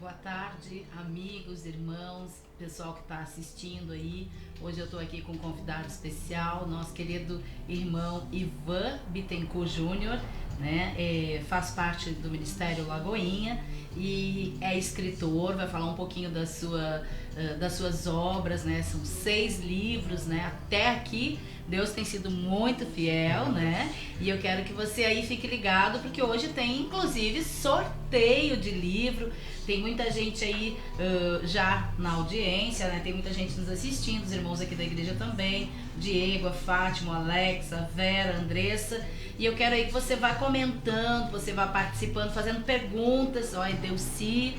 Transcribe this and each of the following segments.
Boa tarde, amigos, irmãos, pessoal que está assistindo aí. Hoje eu estou aqui com um convidado especial, nosso querido irmão Ivan Bittencourt Júnior, né? Faz parte do Ministério Lagoinha e é escritor, vai falar um pouquinho das suas obras, né? São 6 livros, né? Até aqui Deus tem sido muito fiel, né? E eu quero que você aí fique ligado, porque hoje tem inclusive sorteio de livro. Tem muita gente aí já na audiência, né? Tem muita gente nos assistindo, os irmãos aqui da igreja também. Diego, a Fátima, a Alexa, a Vera, a Andressa. E eu quero aí que você vá comentando, você vá participando, fazendo perguntas. Ó, Delci,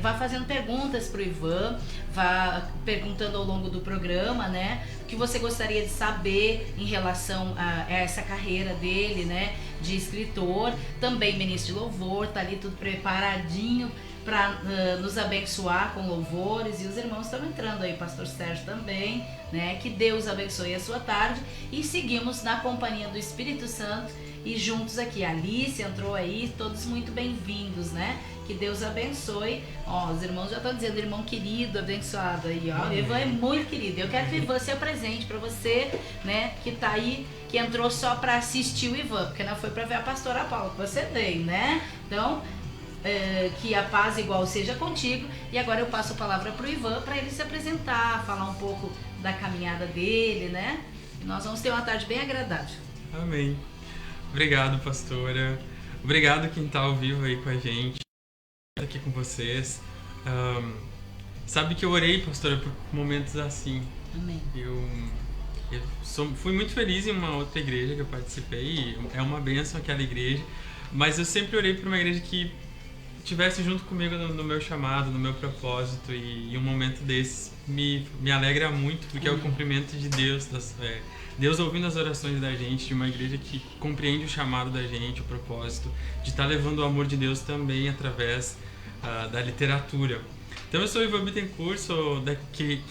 vá fazendo perguntas pro Ivan, vá perguntando ao longo do programa, né? O que você gostaria de saber em relação a essa carreira dele, né? De escritor, também ministro de louvor, tá ali tudo preparadinho para nos abençoar com louvores, e os irmãos estão entrando aí, pastor Sérgio também, né? Que Deus abençoe a sua tarde, e seguimos na companhia do Espírito Santo e juntos aqui. A Alice entrou aí, todos muito bem-vindos, né? Que Deus abençoe. Ó, os irmãos já estão dizendo, irmão querido, abençoado aí, ó. O Ivan é muito querido. Eu quero que o Ivan seja presente para você, né? Que tá aí, que entrou só para assistir o Ivan, porque não foi para ver a pastora Paula, que você veio, né? Então, que a paz igual seja contigo. E agora eu passo a palavra para o Ivan, para ele se apresentar, falar um pouco da caminhada dele, né? E nós vamos ter uma tarde bem agradável. Amém. Obrigado, pastora. Obrigado quem está ao vivo aí com a gente, aqui com vocês. Sabe que eu orei, pastora, por momentos assim. Amém. Fui muito feliz em uma outra igreja que eu participei. É uma bênção aquela igreja. Mas eu sempre orei por uma igreja que estivesse junto comigo no meu chamado, no meu propósito, e um momento desses me alegra muito, porque é o cumprimento de Deus, Deus ouvindo as orações da gente, de uma igreja que compreende o chamado da gente, o propósito, de estar levando o amor de Deus também através da literatura. Então eu sou Ivan Bittencourt,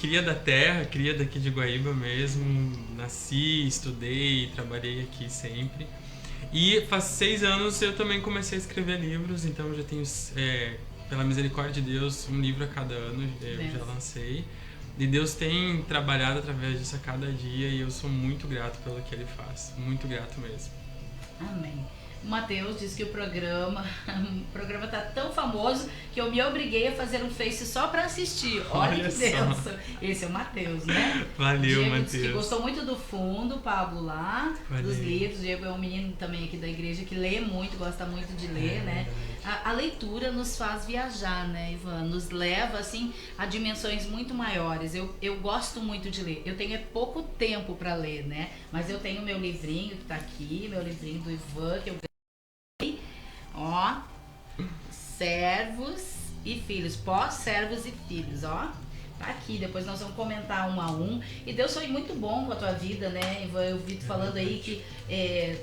cria da terra, cria daqui de Guaíba mesmo, nasci, estudei, trabalhei aqui sempre. E faz 6 anos eu também comecei a escrever livros, então eu já tenho, pela misericórdia de Deus, um livro a cada ano eu já lancei. E Deus tem trabalhado através disso a cada dia, e eu sou muito grato pelo que Ele faz, muito grato mesmo. Amém. O Mateus disse que o programa tá tão famoso que eu me obriguei a fazer um Face só para assistir. Olha que Deus. Esse é o Mateus, né? Valeu, Diego Mateus. disse que gostou muito do fundo, Pablo lá, dos livros. Diego é um menino também aqui da igreja que lê muito, gosta muito de ler, né? A leitura nos faz viajar, né, Ivan? Nos leva, assim, a dimensões muito maiores. Eu gosto muito de ler. Eu tenho pouco tempo para ler, né? Mas eu tenho meu livrinho que tá aqui, meu livrinho do Ivan, que eu ó, servos e filhos, pós-servos e filhos, ó, tá aqui, depois nós vamos comentar um a um. E Deus foi muito bom com a tua vida, né, Ivan? Eu vi tu falando aí que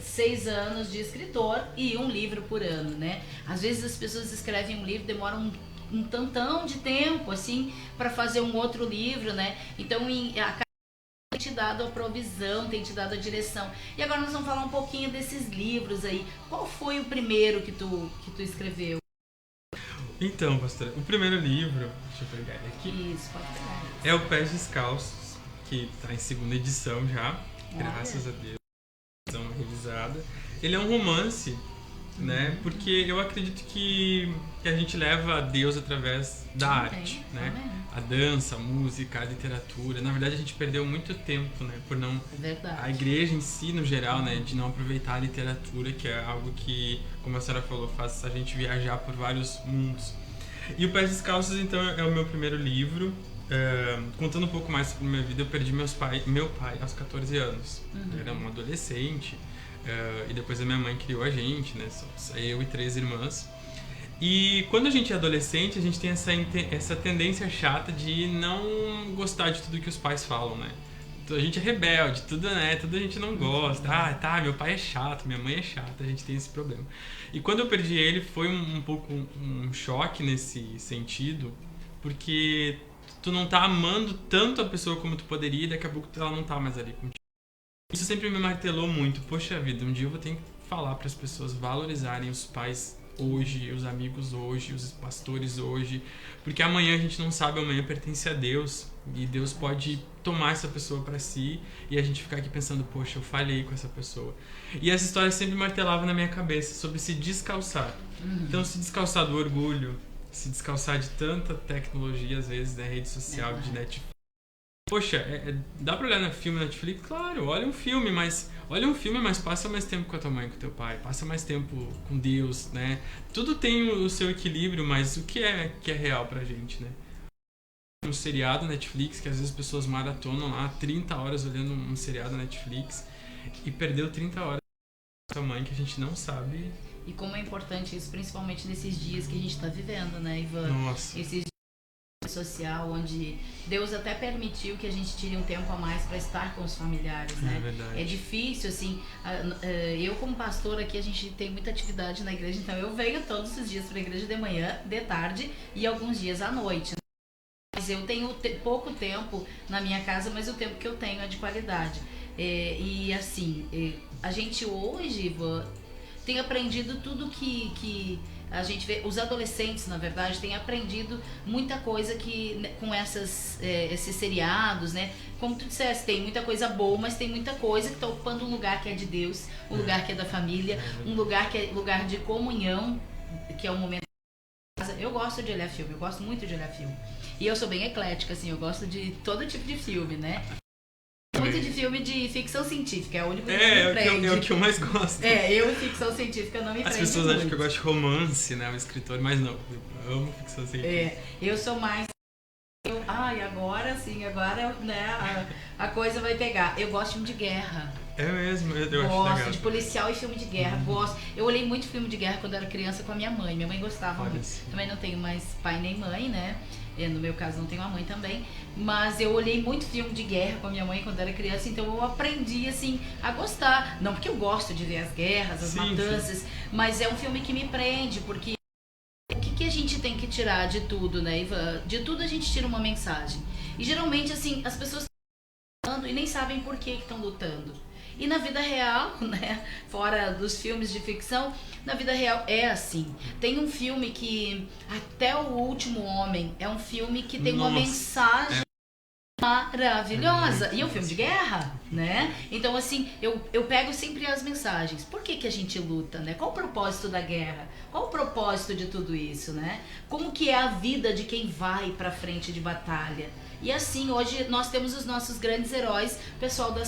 6 anos de escritor e um livro por ano, né? Às vezes as pessoas escrevem um livro, demoram um tantão de tempo, assim, para fazer um outro livro, né? Então, tem te dado a provisão, tem te dado a direção. E agora nós vamos falar um pouquinho desses livros aí. Qual foi o primeiro que tu escreveu? Então, pastora, o primeiro livro, deixa eu pegar ele aqui. Isso, pode pegar. É o Pés Descalços, que está em 2ª edição já, graças a Deus, edição revisada. Ele é um romance, né? Porque eu acredito que a gente leva a Deus através da arte, né? Amém. A dança, a música, a literatura. Na verdade, a gente perdeu muito tempo, né? Por não... Verdade. A igreja em si, no geral, né? De não aproveitar a literatura, que é algo que, como a senhora falou, faz a gente viajar por vários mundos. E o Pés Descalços, então, é o meu primeiro livro. Contando um pouco mais sobre a minha vida, eu perdi meu pai aos 14 anos. Eu era um adolescente. E depois a minha mãe criou a gente, né? Eu e 3 irmãs. E quando a gente é adolescente, a gente tem essa tendência chata de não gostar de tudo que os pais falam, né? Então, a gente é rebelde, tudo a gente não gosta. Meu pai é chato, minha mãe é chata, a gente tem esse problema. E quando eu perdi ele, foi um pouco um choque nesse sentido, porque tu não tá amando tanto a pessoa como tu poderia, e daqui a pouco ela não tá mais ali contigo. Isso sempre me martelou muito. Poxa vida, um dia eu vou ter que falar para as pessoas valorizarem os pais hoje, os amigos hoje, os pastores hoje, porque amanhã a gente não sabe, amanhã pertence a Deus e Deus pode tomar essa pessoa para si e a gente ficar aqui pensando, poxa, eu falhei com essa pessoa. E essa história sempre martelava na minha cabeça sobre se descalçar. Então, se descalçar do orgulho, se descalçar de tanta tecnologia, às vezes, né, rede social, de Netflix. Poxa, dá pra olhar no filme Netflix? Claro, olha um filme, mas passa mais tempo com a tua mãe, com o teu pai, passa mais tempo com Deus, né? Tudo tem o seu equilíbrio, mas o que é real pra gente, né? Um seriado Netflix, que às vezes as pessoas maratonam lá 30 horas olhando um seriado Netflix e perdeu 30 horas com a tua mãe que a gente não sabe. E como é importante isso, principalmente nesses dias que a gente tá vivendo, né, Ivan? Nossa. Esses social, onde Deus até permitiu que a gente tire um tempo a mais para estar com os familiares, né? É verdade. É difícil, assim, eu como pastor aqui, a gente tem muita atividade na igreja, então eu venho todos os dias para a igreja de manhã, de tarde e alguns dias à noite. Mas eu tenho pouco tempo na minha casa, mas o tempo que eu tenho é de qualidade. E assim, a gente hoje, Ivan, tem aprendido tudo que a gente vê, os adolescentes, na verdade, têm aprendido muita coisa que com esses seriados, né? Como tu disseste, tem muita coisa boa, mas tem muita coisa que está ocupando um lugar que é de Deus, um lugar que é da família, um lugar que é lugar de comunhão, que é o momento. Eu gosto de olhar filme, eu gosto muito de olhar filme. E eu sou bem eclética, assim, eu gosto de todo tipo de filme, né? Muito de filme de ficção científica, é o único que não me prende. É o que eu mais gosto. Eu ficção científica não me prende. As pessoas acham que eu gosto de romance, né, o escritor, mas não, eu amo ficção científica. Eu sou mais... agora sim, né, a coisa vai pegar. Eu gosto de filme de guerra. É mesmo, eu acho legal. Gosto de policial e filme de guerra, gosto. Eu olhei muito filme de guerra quando era criança com a minha mãe gostava muito. Também não tenho mais pai nem mãe, né? No meu caso não tenho a mãe também, mas eu olhei muito filme de guerra com a minha mãe quando era criança, então eu aprendi assim a gostar, não porque eu gosto de ver as guerras, as matanças, mas é um filme que me prende, porque o que a gente tem que tirar de tudo, né, Ivan? De tudo a gente tira uma mensagem, e geralmente assim, as pessoas estão lutando e nem sabem por que estão lutando. E na vida real, né, fora dos filmes de ficção, na vida real é assim. Tem um filme que, Até o Último Homem, é um filme que tem uma mensagem maravilhosa. E é um filme de guerra, né? Então, assim, eu pego sempre as mensagens. Por que a gente luta, né? Qual o propósito da guerra? Qual o propósito de tudo isso, né? Como que é a vida de quem vai pra frente de batalha? E assim, hoje nós temos os nossos grandes heróis, pessoal da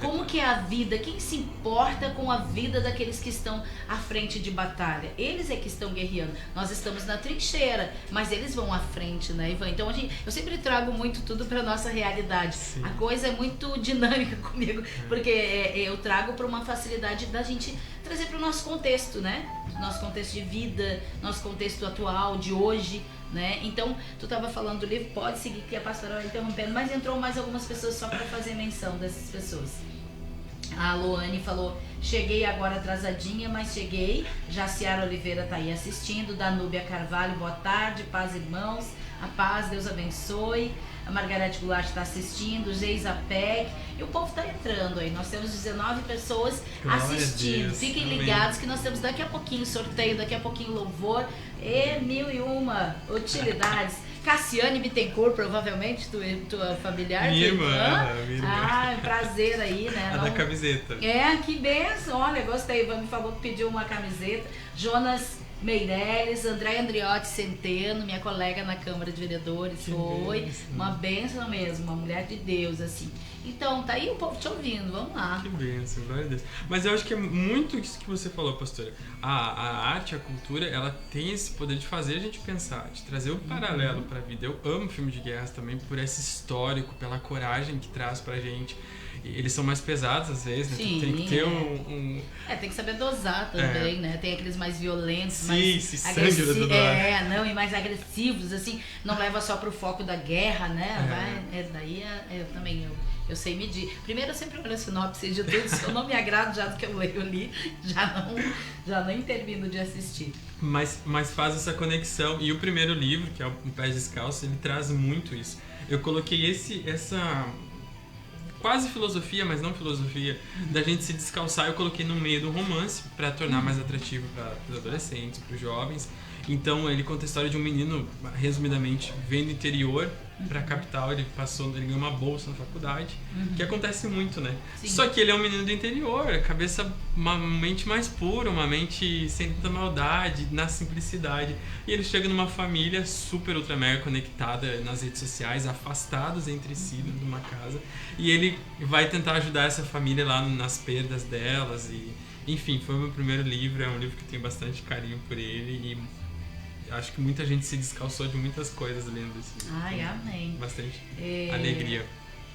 como que é a vida? Quem se importa com a vida daqueles que estão à frente de batalha? Eles é que estão guerreando. Nós estamos na trincheira, mas eles vão à frente, né, Ivan? Então eu sempre trago muito tudo para nossa realidade. Sim. A coisa é muito dinâmica comigo, porque eu trago para uma facilidade da gente trazer para o nosso contexto, né? Nosso contexto de vida, nosso contexto atual, de hoje, né? Então, tu estava falando do livro, pode seguir que a pastora vai interrompendo, mas entrou mais algumas pessoas só para fazer menção dessas pessoas. A Loane falou, cheguei agora atrasadinha, mas cheguei. Jaciara Oliveira tá aí assistindo. Danúbia Carvalho, boa tarde, paz irmãos, a paz, Deus abençoe. A Margarete Goulart está assistindo, Geisa Peck, e o povo está entrando aí. Nós temos 19 pessoas assistindo. Fiquem ligados que nós temos daqui a pouquinho sorteio, daqui a pouquinho louvor e 1001 utilidades. Cassiane Bittencourt, provavelmente, tua familiar. Minha irmã. Prazer aí, né? A da camiseta. Que benção. Olha, gostei. Ivan me falou que pediu uma camiseta. Jonas Meirelles, André Andriotti Centeno, minha colega na Câmara de Vereadores, foi uma bênção mesmo, uma mulher de Deus, assim. Então, tá aí o povo te ouvindo, vamos lá. Que bênção, glória a Deus. Mas eu acho que é muito isso que você falou, pastora. A arte, a cultura, ela tem esse poder de fazer a gente pensar, de trazer um paralelo pra vida. Eu amo filme de guerras também por esse histórico, pela coragem que traz pra gente. Eles são mais pesados às vezes, né? Sim, tem que ter tem que saber dosar também, né? Tem aqueles mais violentos, mais agressivos. E mais agressivos, assim, não leva só pro foco da guerra, né? Eu sei medir. Primeiro eu sempre olho a sinopse de tudo, se eu não me agrado já do que eu li, já não intervino de assistir. Mas faz essa conexão, e o primeiro livro, que é o Pés Descalços, ele traz muito isso. Eu coloquei quase filosofia, mas não filosofia, da gente se descalçar, eu coloquei no meio do romance para tornar mais atrativo para os adolescentes, para os jovens. Então ele conta a história de um menino, resumidamente, vendo interior para a capital, ele ganhou uma bolsa na faculdade, que acontece muito, né? Sim. Só que ele é um menino do interior, uma mente mais pura, uma mente sem tanta maldade, na simplicidade. E ele chega numa família super ultra mega conectada nas redes sociais, afastados entre si dentro de uma casa, e ele vai tentar ajudar essa família lá nas perdas delas. E enfim, foi o meu primeiro livro, é um livro que eu tenho bastante carinho por ele, e acho que muita gente se descalçou de muitas coisas lendo esse livro. Ai, amém. Bastante alegria.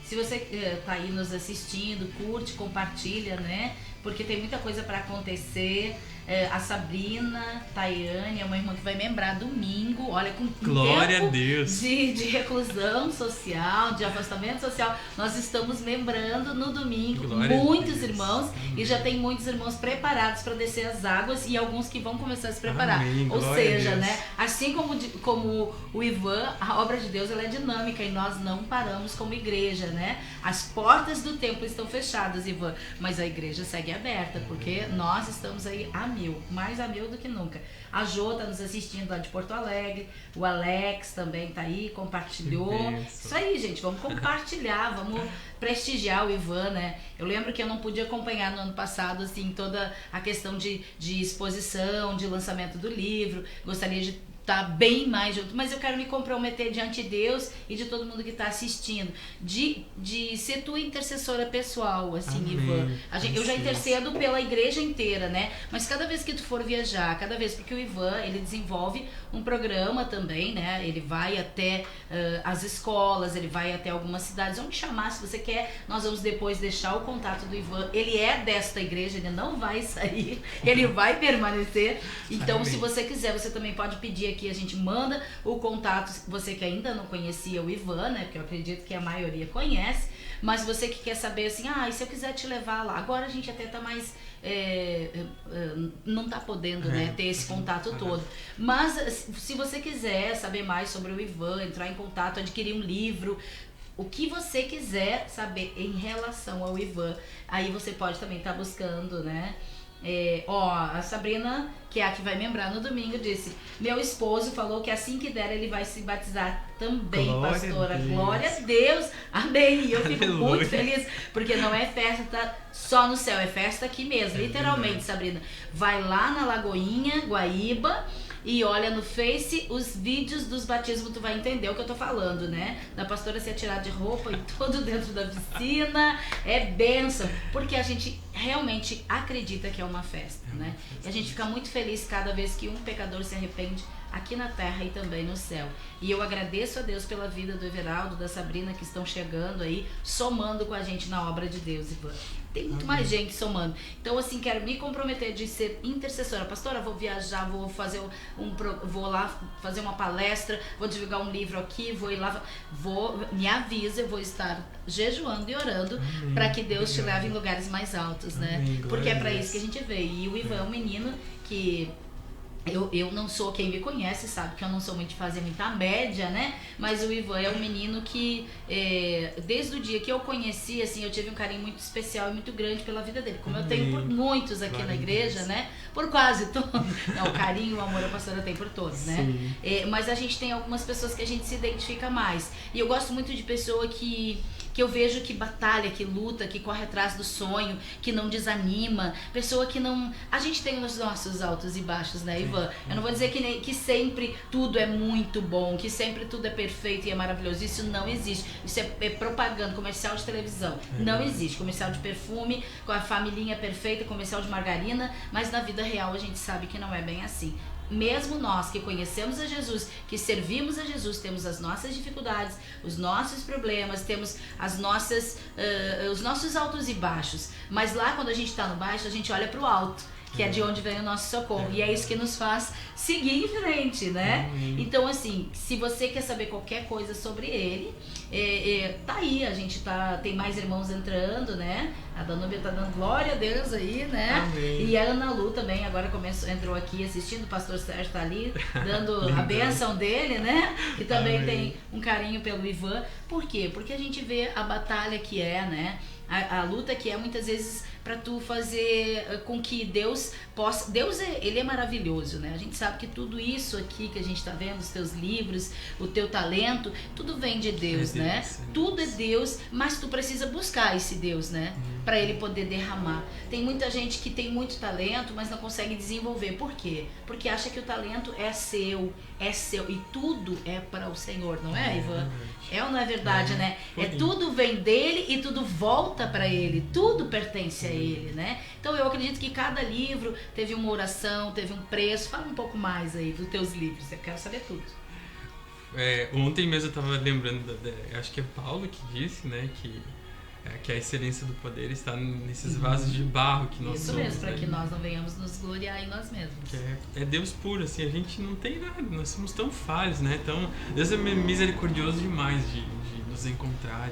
Se você tá aí nos assistindo, curte, compartilha, né? Porque tem muita coisa para acontecer. A Sabrina Tayane é uma irmã que vai membrar domingo, olha, com Glória tempo a Deus. De reclusão social, de afastamento social, nós estamos membrando no domingo. Glória muitos irmãos. Amém. E já tem muitos irmãos preparados para descer as águas e alguns que vão começar a se preparar. Amém. Ou seja, né, assim como o Ivan, a obra de Deus ela é dinâmica e nós não paramos como igreja, né? As portas do templo estão fechadas, Ivan, mas a igreja segue aberta, porque nós estamos aí mais a mil do que nunca. A Jô tá nos assistindo lá de Porto Alegre, o Alex também tá aí, compartilhou. Isso aí, gente, vamos compartilhar, vamos prestigiar o Ivan, né? Eu lembro que eu não pude acompanhar no ano passado, assim, toda a questão de exposição, de lançamento do livro, gostaria de tá bem mais junto, mas eu quero me comprometer diante de Deus e de todo mundo que está assistindo, de ser tua intercessora pessoal, assim, Amém. Ivan. Eu já intercedo pela igreja inteira, né? Mas cada vez que tu for viajar, porque o Ivan, ele desenvolve um programa também, né? Ele vai até as escolas, ele vai até algumas cidades, onde chamar, se você quer, nós vamos depois deixar o contato do Ivan. Ele é desta igreja, ele não vai sair, ele vai permanecer. Então, Amém. Se você quiser, você também pode pedir aqui, a gente manda o contato, você que ainda não conhecia o Ivan, né, porque eu acredito que a maioria conhece, mas você que quer saber assim, e se eu quiser te levar lá, agora a gente até tá mais, não tá podendo, né, ter esse contato todo, mas se você quiser saber mais sobre o Ivan, entrar em contato, adquirir um livro, o que você quiser saber em relação ao Ivan, aí você pode também estar buscando, né? A Sabrina, que é a que vai membrar no domingo, disse: meu esposo falou que assim que der ele vai se batizar também. Glória pastora. Glória a Deus, amém. E eu fico muito feliz, porque não é festa só no céu, é festa aqui mesmo, literalmente, Sabrina. Vai lá na Lagoinha, Guaíba, e olha no Face os vídeos dos batismos, tu vai entender o que eu tô falando, né? Da pastora se atirar de roupa e tudo dentro da piscina, é bênção, porque a gente realmente acredita que é uma festa, né? E a gente fica muito feliz cada vez que um pecador se arrepende aqui na terra e também no céu. E eu agradeço a Deus pela vida do Everaldo, da Sabrina, que estão chegando aí, somando com a gente na obra de Deus, Ivan. Tem muito mais gente somando. Então, assim, quero me comprometer de ser intercessora. Pastora, vou viajar, vou fazer vou lá fazer uma palestra, vou divulgar um livro aqui, vou ir lá, me avisa, eu vou estar jejuando e orando para que Deus te leve em lugares mais altos, né? Porque é para isso que a gente veio. E o Ivan é um menino que eu não sou, quem me conhece sabe que eu não sou muito de fazer muita média, né? Mas o Ivan é um menino que, desde o dia que eu conheci, assim, eu tive um carinho muito especial e muito grande pela vida dele. Como eu tenho por muitos aqui na igreja, né? Por quase todos. Não, o carinho, o amor a pastora tem por todos, né? Mas a gente tem algumas pessoas que a gente se identifica mais. E eu gosto muito de pessoa que eu vejo que batalha, que luta, que corre atrás do sonho, que não desanima, pessoa que não... A gente tem os nossos altos e baixos, né, Ivan? Eu não vou dizer que sempre tudo é muito bom, que sempre tudo é perfeito e é maravilhoso. Isso não existe. Isso é propaganda, comercial de televisão. Não existe. Comercial de perfume, com a familhinha perfeita, comercial de margarina, mas na vida real a gente sabe que não é bem assim. Mesmo nós que conhecemos a Jesus, que servimos a Jesus, temos as nossas dificuldades, os nossos problemas, temos os nossos altos e baixos. Mas lá quando a gente está no baixo, a gente olha para o alto, que é de onde vem o nosso socorro. E é isso que nos faz seguir em frente, né? Amém. Então, assim, se você quer saber qualquer coisa sobre ele, tá aí, a gente tem mais irmãos entrando, né? A Danúbia tá dando glória a Deus aí, né? Amém. E a Ana Lu também agora entrou aqui assistindo, o pastor Sérgio tá ali dando a bênção dele, né? E também Amém. tem um carinho pelo Ivan. Por quê? Porque a gente vê a batalha que é, né? A luta que é muitas vezes para tu fazer com que Deus possa... Deus, ele é maravilhoso, né? A gente sabe que tudo isso aqui que a gente tá vendo, os teus livros, o teu talento, tudo vem de Deus, né? Tudo é Deus, mas tu precisa buscar esse Deus, né? Para ele poder derramar. Tem muita gente que tem muito talento, mas não consegue desenvolver. Por quê? Porque acha que o talento é seu. E tudo é para o Senhor, não é, Ivan? É ou não é verdade, né? Tudo vem dele e tudo volta para ele. Tudo pertence a ele, né? Então eu acredito que cada livro teve uma oração, teve um preço. Fala um pouco mais aí dos teus livros. Eu quero saber tudo. Ontem mesmo eu estava lembrando, acho que é Paulo que disse, né, que a excelência do poder está nesses vasos de barro que nós somos. Isso mesmo, para que nós não venhamos nos gloriar em nós mesmos. Que é Deus puro, assim, a gente não tem nada, nós somos tão falhos, né? Então, Deus é misericordioso demais de nos encontrar.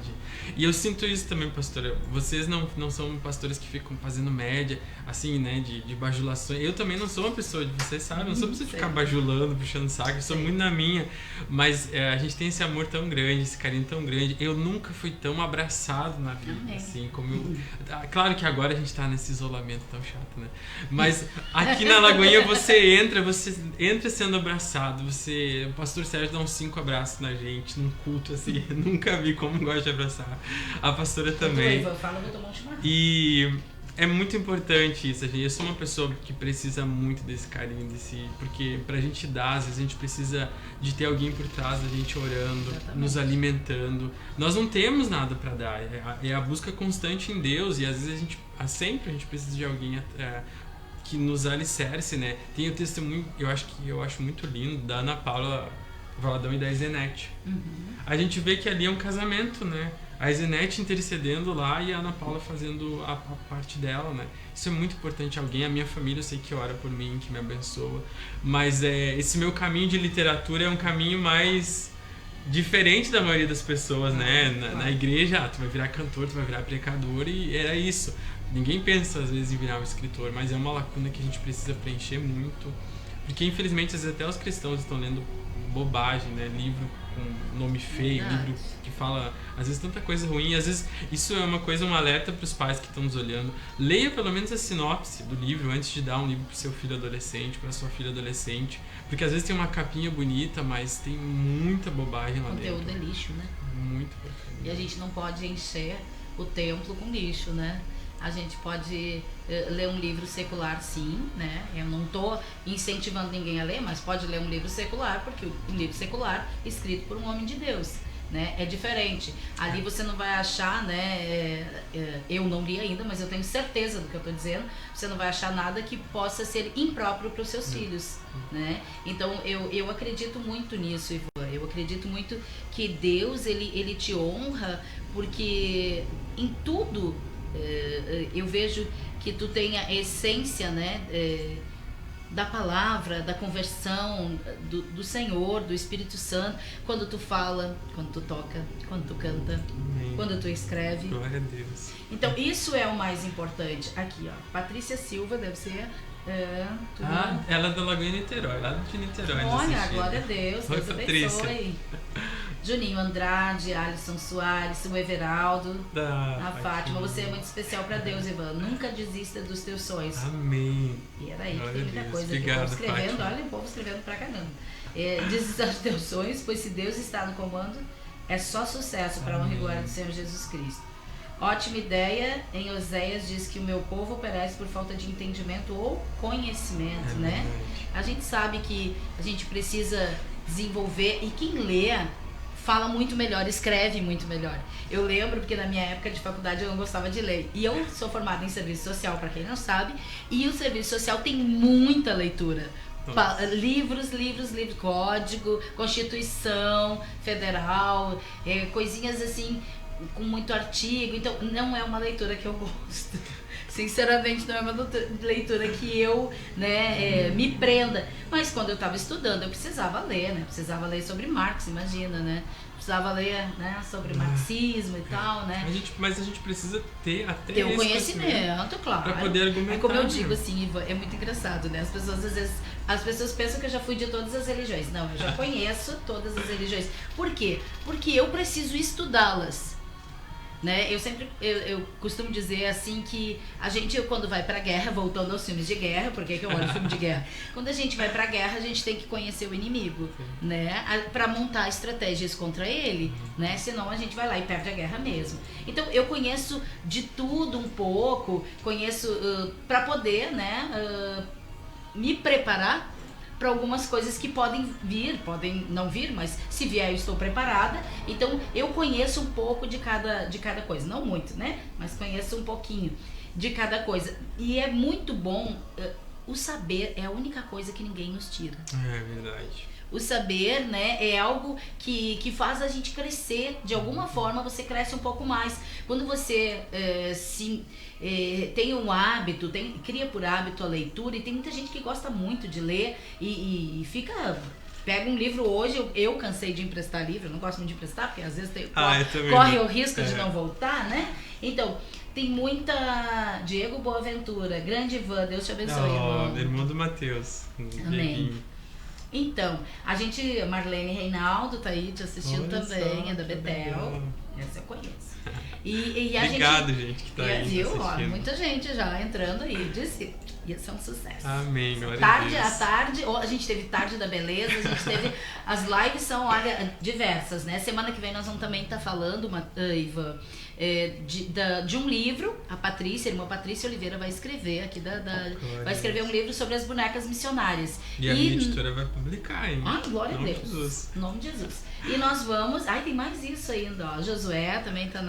E eu sinto isso também, pastora. Vocês não são pastores que ficam fazendo média, assim, né, de bajulações. Eu também não sou uma pessoa, vocês sabem, eu não sou uma pessoa de ficar bajulando, puxando saco, eu sou muito na minha. Mas a gente tem esse amor tão grande, esse carinho tão grande. Eu nunca fui tão abraçado na vida, assim, como eu... Claro que agora a gente tá nesse isolamento tão chato, né? Mas aqui na Lagoinha você entra sendo abraçado. O pastor Sérgio dá uns 5 abraços na gente, num culto, assim, nunca vi como gosta de abraçar. A pastora também. E é muito importante isso, gente. Eu sou uma pessoa que precisa muito desse carinho, porque pra gente dar, às vezes a gente precisa de ter alguém por trás da gente orando, nos alimentando. Nós não temos nada pra dar, é a busca constante em Deus, e às vezes sempre a gente precisa de alguém que nos alicerce, né? Tem o testemunho, eu acho muito lindo, da Ana Paula Valadão e da Zenete. A gente vê que ali é um casamento, né? A Zenete intercedendo lá e a Ana Paula fazendo a parte dela, né? Isso é muito importante. A minha família, eu sei que ora por mim, que me abençoa. Mas esse meu caminho de literatura é um caminho mais diferente da maioria das pessoas, né? Na igreja, tu vai virar cantor, tu vai virar pregador, e era isso. Ninguém pensa, às vezes, em virar um escritor, mas é uma lacuna que a gente precisa preencher muito. Porque, infelizmente, às vezes até os cristãos estão lendo bobagem, né? Livro com nome feio, livro que fala, às vezes, tanta coisa ruim. Às vezes, isso é um alerta para os pais que estão nos olhando. Leia pelo menos a sinopse do livro antes de dar um livro para o seu filho adolescente, para sua filha adolescente. Porque, às vezes, tem uma capinha bonita, mas tem muita bobagem lá dentro. Conteúdo é lixo, né? Muito importante. E a gente não pode encher o templo com lixo, né? A gente pode ler um livro secular, sim, né? Eu não estou incentivando ninguém a ler, mas pode ler um livro secular, porque um livro secular escrito por um homem de Deus, né? É diferente. Ali você não vai achar, né? Eu não li ainda, mas eu tenho certeza do que eu estou dizendo. Você não vai achar nada que possa ser impróprio para os seus filhos, né? Então eu acredito muito nisso, Ivan. Eu acredito muito que Deus ele te honra, porque em tudo eu vejo que tu tem a essência, né, da palavra, da conversão do Senhor, do Espírito Santo, quando tu fala, quando tu toca, quando tu canta, Amém. Quando tu escreve. Glória a Deus. Então isso é o mais importante. Aqui, ó, Patrícia Silva, deve ser ela é da Lagoinha Niterói, lá de Niterói. Olha, glória a Deus, Oi, Deus abençoe. Juninho Andrade, Alisson Soares, o Everaldo, a Fátima. Você é muito especial para Deus, Ivan. Nunca desista dos teus sonhos. Amém. E era aí que tem muita coisa. Obrigado, aqui. O povo escrevendo, Fátima. olha o povo escrevendo pra caramba. Desista dos teus sonhos, pois se Deus está no comando, é só sucesso para a honra e glória do Senhor Jesus Cristo. Ótima ideia. Em Oséias diz que o meu povo perece por falta de entendimento ou conhecimento, né? Verdade. A gente sabe que a gente precisa desenvolver, e quem lê fala muito melhor, escreve muito melhor. Eu lembro porque na minha época de faculdade eu não gostava de ler. E eu sou formada em serviço social, para quem não sabe, e o serviço social tem muita leitura. Livros, código, Constituição Federal, coisinhas assim, com muito artigo. Então não é uma leitura que eu gosto. Sinceramente, não é uma leitura que eu, né, me prenda. Mas quando eu estava estudando, eu precisava ler, né? Precisava ler sobre Marx, imagina, né? Precisava ler, né, sobre marxismo e tal, né? Mas a gente precisa ter até ter um conhecimento, claro. Para poder argumentar. É como eu digo, assim, Ivan, é muito engraçado, né? As pessoas, às vezes, pensam que eu já fui de todas as religiões. Não, eu já conheço todas as religiões. Por quê? Porque eu preciso estudá-las. Né? Eu costumo dizer assim que a gente, quando vai pra guerra, voltando aos filmes de guerra, por que eu olho filme de guerra? Quando a gente vai pra guerra, a gente tem que conhecer o inimigo, né? Pra montar estratégias contra ele, né? Senão a gente vai lá e perde a guerra mesmo. Então eu conheço de tudo um pouco, conheço pra poder, né, me preparar para algumas coisas que podem vir, podem não vir, mas se vier eu estou preparada. Então eu conheço um pouco de cada coisa, não muito, né? Mas conheço um pouquinho de cada coisa. E é muito bom, o saber é a única coisa que ninguém nos tira. É verdade. O saber, né, é algo que faz a gente crescer. De alguma forma você cresce um pouco mais. Quando você tem um hábito, cria por hábito a leitura, e tem muita gente que gosta muito de ler e pega um livro hoje. Eu cansei de emprestar livro, eu não gosto muito de emprestar, porque às vezes corre o risco de não voltar, né? Então, tem muita... Diego Boaventura, grande Ivan, Deus te abençoe, irmão. Irmão do Matheus. Amém. Então, a Marlene Reinaldo tá aí te assistindo também, é da Betel. Essa eu conheço. E a Obrigado, gente, que tá aí assistindo. Muita gente já entrando aí, disse, ia ser um sucesso. Amém, glória a Deus. tarde, a gente teve Tarde da Beleza, a gente teve, as lives são, olha, diversas, né? Semana que vem nós vamos também estar falando, Ivan, de um livro. A irmã Patrícia Oliveira vai escrever aqui vai escrever um livro sobre as bonecas missionárias. E a minha editora vai publicar, hein? Ai, glória a Deus. Em nome de Jesus. E nós vamos... Ai, tem mais isso ainda, ó. Josué também tá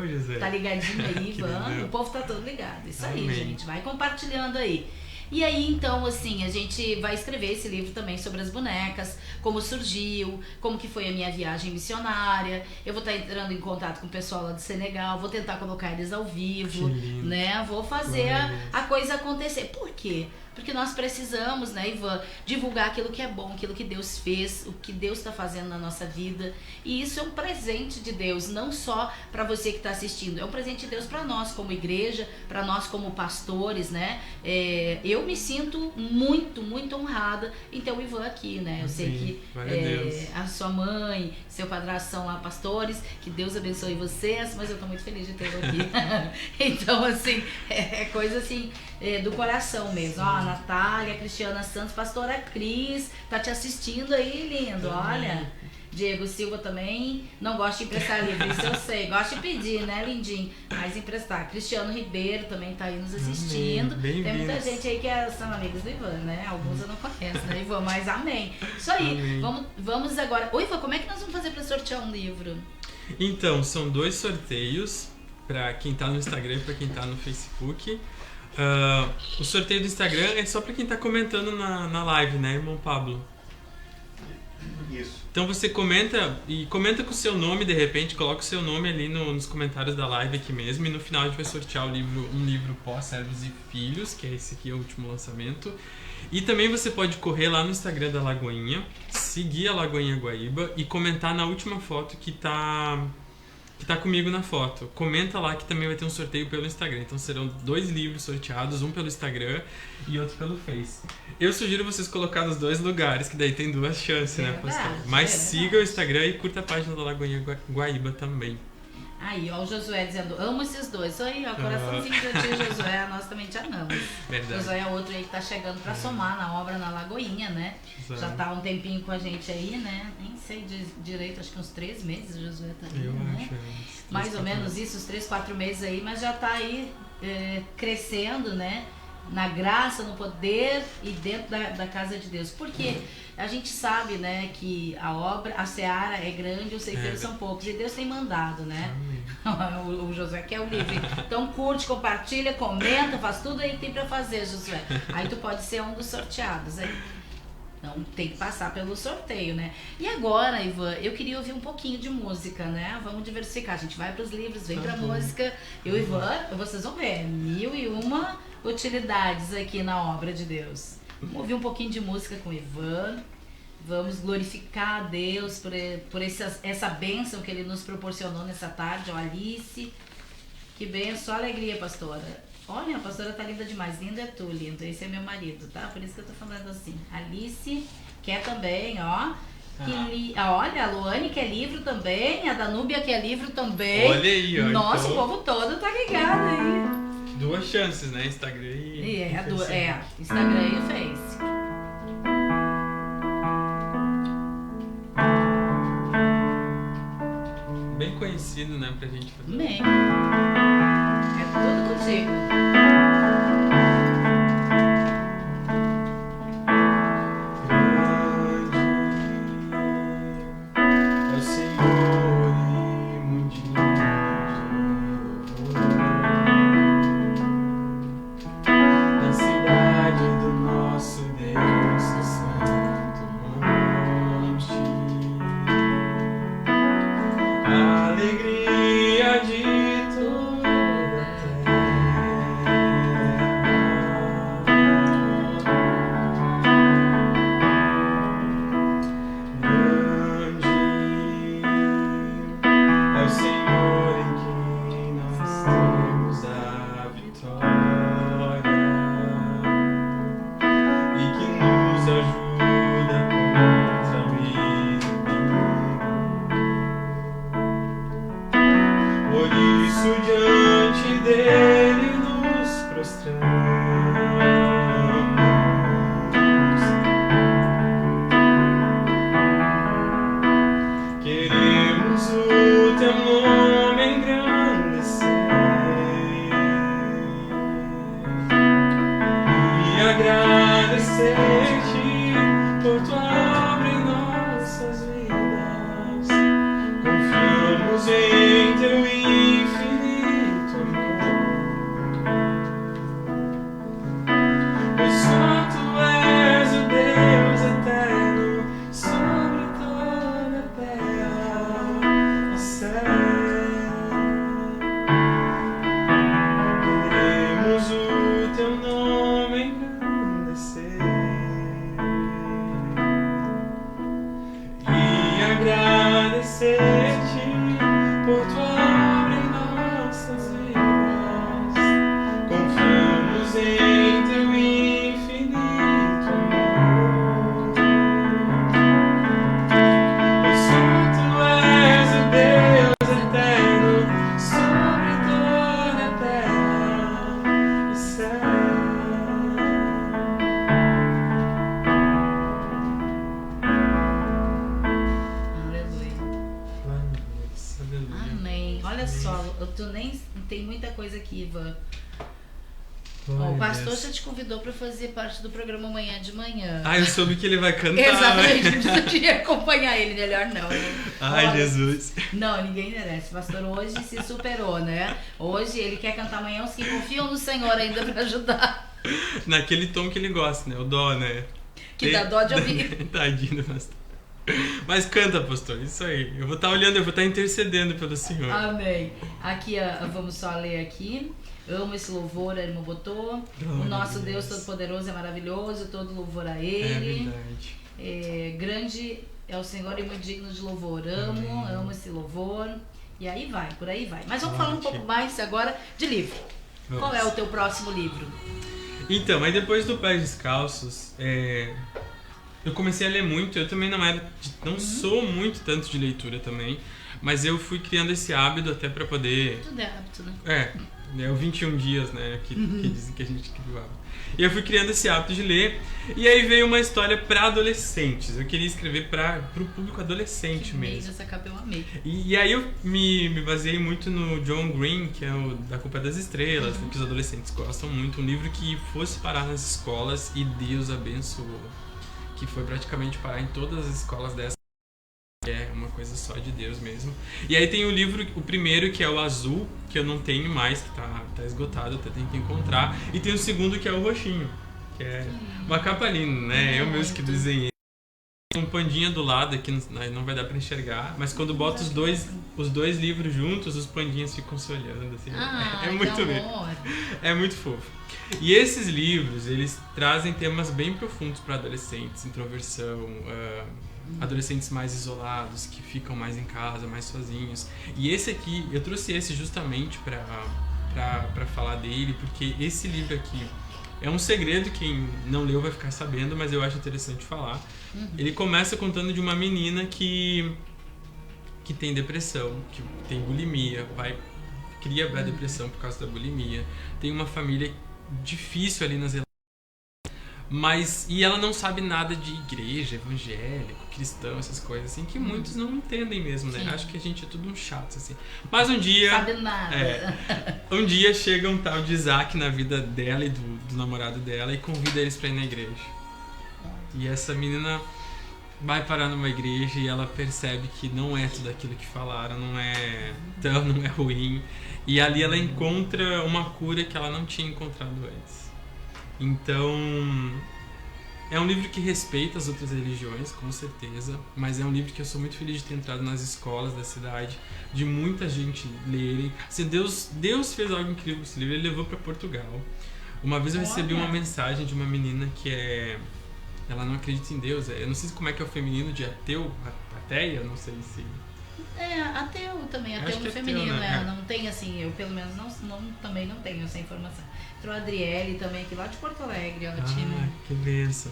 Josué. Tá ligadinho aí, Ivan. O povo tá todo ligado. Isso aí, gente. Vai compartilhando aí. E aí, então, assim, a gente vai escrever esse livro também sobre as bonecas, como surgiu, como que foi a minha viagem missionária. Eu vou estar entrando em contato com o pessoal lá do Senegal, vou tentar colocar eles ao vivo, né? Vou fazer a coisa acontecer. Por quê? Porque nós precisamos, né, Ivan, divulgar aquilo que é bom, aquilo que Deus fez, o que Deus está fazendo na nossa vida. E isso é um presente de Deus, não só para você que está assistindo, é um presente de Deus para nós como igreja, para nós como pastores, né? Eu me sinto muito, muito honrada em ter o Ivan aqui, né? Eu sei que a sua mãe, seu padrasto são lá pastores, que Deus abençoe vocês, mas eu estou muito feliz de tê-lo aqui. Então, assim, é coisa assim... do coração mesmo. Ó, Natália, Cristiana Santos, pastora Cris, tá te assistindo aí, lindo. Olha, Diego Silva também não gosta de emprestar livro, isso eu sei. Gosta de pedir, né, lindinho? Mas emprestar. Cristiano Ribeiro também tá aí nos assistindo. Tem muita gente aí que são amigos do Ivan, né? Alguns eu não conheço, né, Ivan? Mas amém. Isso aí. Vamos agora. Oi, Ivan, como é que nós vamos fazer pra sortear um livro? Então, são 2 sorteios pra quem tá no Instagram e pra quem tá no Facebook. O sorteio do Instagram é só pra quem tá comentando na live, né, irmão Pablo? Isso. Então você comenta com o seu nome, de repente, coloca o seu nome ali nos comentários da live aqui mesmo, e no final a gente vai sortear um livro Pós, Servos e Filhos, que é esse aqui, é o último lançamento. E também você pode correr lá no Instagram da Lagoinha, seguir a Lagoinha Guaíba e comentar na última foto que tá comigo na foto. Comenta lá que também vai ter um sorteio pelo Instagram. Então serão 2 livros sorteados, um pelo Instagram e outro pelo Face. Eu sugiro vocês colocar nos 2 lugares, que daí tem 2 chances, né, pastor? Mas siga o Instagram e curta a página da Lagoinha Guaíba também. Aí, ó, o Josué dizendo, amo esses dois. Isso aí, ó, coraçãozinho pra ti, Josué, nós também te amamos. Verdade. Josué é outro aí que tá chegando pra somar na obra na Lagoinha, né? Exato. Já tá há um tempinho com a gente aí, né? Nem sei direito, acho que uns 3 meses o Josué tá aí, né? Mais ou menos isso, uns 3, 4 meses aí, mas já tá aí crescendo, né? Na graça, no poder e dentro da casa de Deus. Porque a gente sabe, né, que a seara é grande, os ceifeiros são poucos. E Deus tem mandado, né? O Josué quer o livro. Então curte, compartilha, comenta, faz tudo aí que tem pra fazer, Josué. Aí tu pode ser um dos sorteados, aí. Então tem que passar pelo sorteio, né? E agora, Ivan, eu queria ouvir um pouquinho de música, né? Vamos diversificar. A gente vai para os livros, vem para a música. Eu e Ivan, vocês vão ver, 1001 utilidades aqui na obra de Deus. Vamos ouvir um pouquinho de música com o Ivan. Vamos glorificar a Deus por essa bênção que Ele nos proporcionou nessa tarde. Ó, Alice, que bênção, só alegria, pastora. Olha, a pastora tá linda demais. Lindo é tu, lindo. Esse é meu marido, tá? Por isso que eu tô falando assim. Alice quer também, ó. Olha, a Luane quer livro também. A Danúbia quer livro também. Olha aí, ó. Nossa, então, o povo todo tá ligado aí. 2 chances, né? Instagram e Instagram e Face. Bem conhecido, né? Pra gente fazer. Bem. É tudo contigo. É o Senhor e muito na cidade do nosso Deus, o santo monte. A alegria de toda a terra. Grande é o Senhor em quem nós temos a vitória e que nos ajuda contra o inimigo. Por isso diante dele nos prostramos. Queremos o teu nome engrandecer e agradecer-te por tua obra em nossas vidas. Confiamos em teu infinito amor, pois só tu és o Deus eterno sobre toda a terra e céu. Queremos o teu nome engrandecer e agradecer-te por tua obra em nossas vidas. Confiamos em teu infinito amor, pois só tu és o Deus eterno sobre toda a terra e céu. Aleluia. Amém. Olha só, tu nem tem muita coisa aqui, Ivan. Ó, o pastor já te convidou para fazer parte do programa amanhã de manhã. Eu soube que ele vai cantar. Exatamente, a gente podia acompanhar ele, melhor não. Ai, Olha, Jesus. Não, ninguém merece. O pastor hoje se superou, né? Hoje ele quer cantar amanhã os que confiam no Senhor ainda para ajudar. Naquele tom que ele gosta, né? O dó, né? Que dá dó de ouvir. Tadinho do pastor. Mas canta, pastor, isso aí. Eu vou estar olhando, eu vou estar intercedendo pelo Senhor. Amém. Aqui, vamos só ler aqui. Amo esse louvor, a irmã botou. Glória O nosso a Deus Deus. Todo-Poderoso é maravilhoso, todo louvor a É Ele. verdade. Grande é o Senhor e muito digno de louvor. Amo esse louvor. E aí vai, por aí vai. Mas vamos falar um pouco mais agora de livro. Vamos. Qual é o teu próximo livro? Então, aí depois do Pés Descalços, eu comecei a ler muito. Eu também não sou muito tanto de leitura também, mas eu fui criando esse hábito até para poder... Tudo é hábito, né? É o 21 dias, né, que dizem que a gente criou hábito. E eu fui criando esse hábito de ler, e aí veio uma história para adolescentes. Eu queria escrever para o público adolescente mesmo. Essa capa eu amei. E aí eu me baseei muito no John Green, que é o da Culpa das Estrelas, que os adolescentes gostam muito. Um livro que fosse parar nas escolas e Deus abençoou. Que foi praticamente parar em todas as escolas dessa. É uma coisa só de Deus mesmo. E aí tem o livro, o primeiro, que é o azul, que eu não tenho mais, que tá esgotado, até tenho que encontrar. E tem o segundo, que é o roxinho, que é uma capa linda, né? Eu mesmo que desenhei. um pandinha do lado aqui, não vai dar pra enxergar, mas quando bota os dois livros juntos, os pandinhas ficam se olhando, assim. É muito lindo. É muito fofo. E esses livros, eles trazem temas bem profundos para adolescentes, introversão, adolescentes mais isolados, que ficam mais em casa, mais sozinhos. E esse aqui, eu trouxe esse justamente para falar dele, porque esse livro aqui é um segredo, quem não leu vai ficar sabendo, mas eu acho interessante falar. Ele começa contando de uma menina que tem depressão, que tem bulimia, o pai cria a depressão por causa da bulimia, tem uma família difícil ali nas relações, e ela não sabe nada de igreja, evangélico, cristão, essas coisas assim, que muitos não entendem mesmo, né? Sim. Acho que a gente é tudo um chato, assim. Mas um dia... Sabe nada. Um dia chega um tal de Isaac na vida dela e do namorado dela e convida eles pra ir na igreja. E essa menina vai parar numa igreja e ela percebe que não é tudo aquilo que falaram, não é ruim. E ali ela encontra uma cura que ela não tinha encontrado antes. Então, é um livro que respeita as outras religiões, com certeza, mas é um livro que eu sou muito feliz de ter entrado nas escolas da cidade, de muita gente lerem. Assim, Deus fez algo incrível com esse livro, ele levou para Portugal. Uma vez eu recebi uma mensagem de uma menina que ela não acredita em Deus. Eu não sei como é que é o feminino de ateu, ateia, não sei se... Ateu também, ateu no feminino, ateu, né? Não tem assim, eu pelo menos também não tenho essa informação. Entrou a Adriele também, aqui lá de Porto Alegre, ela tinha... que bênção.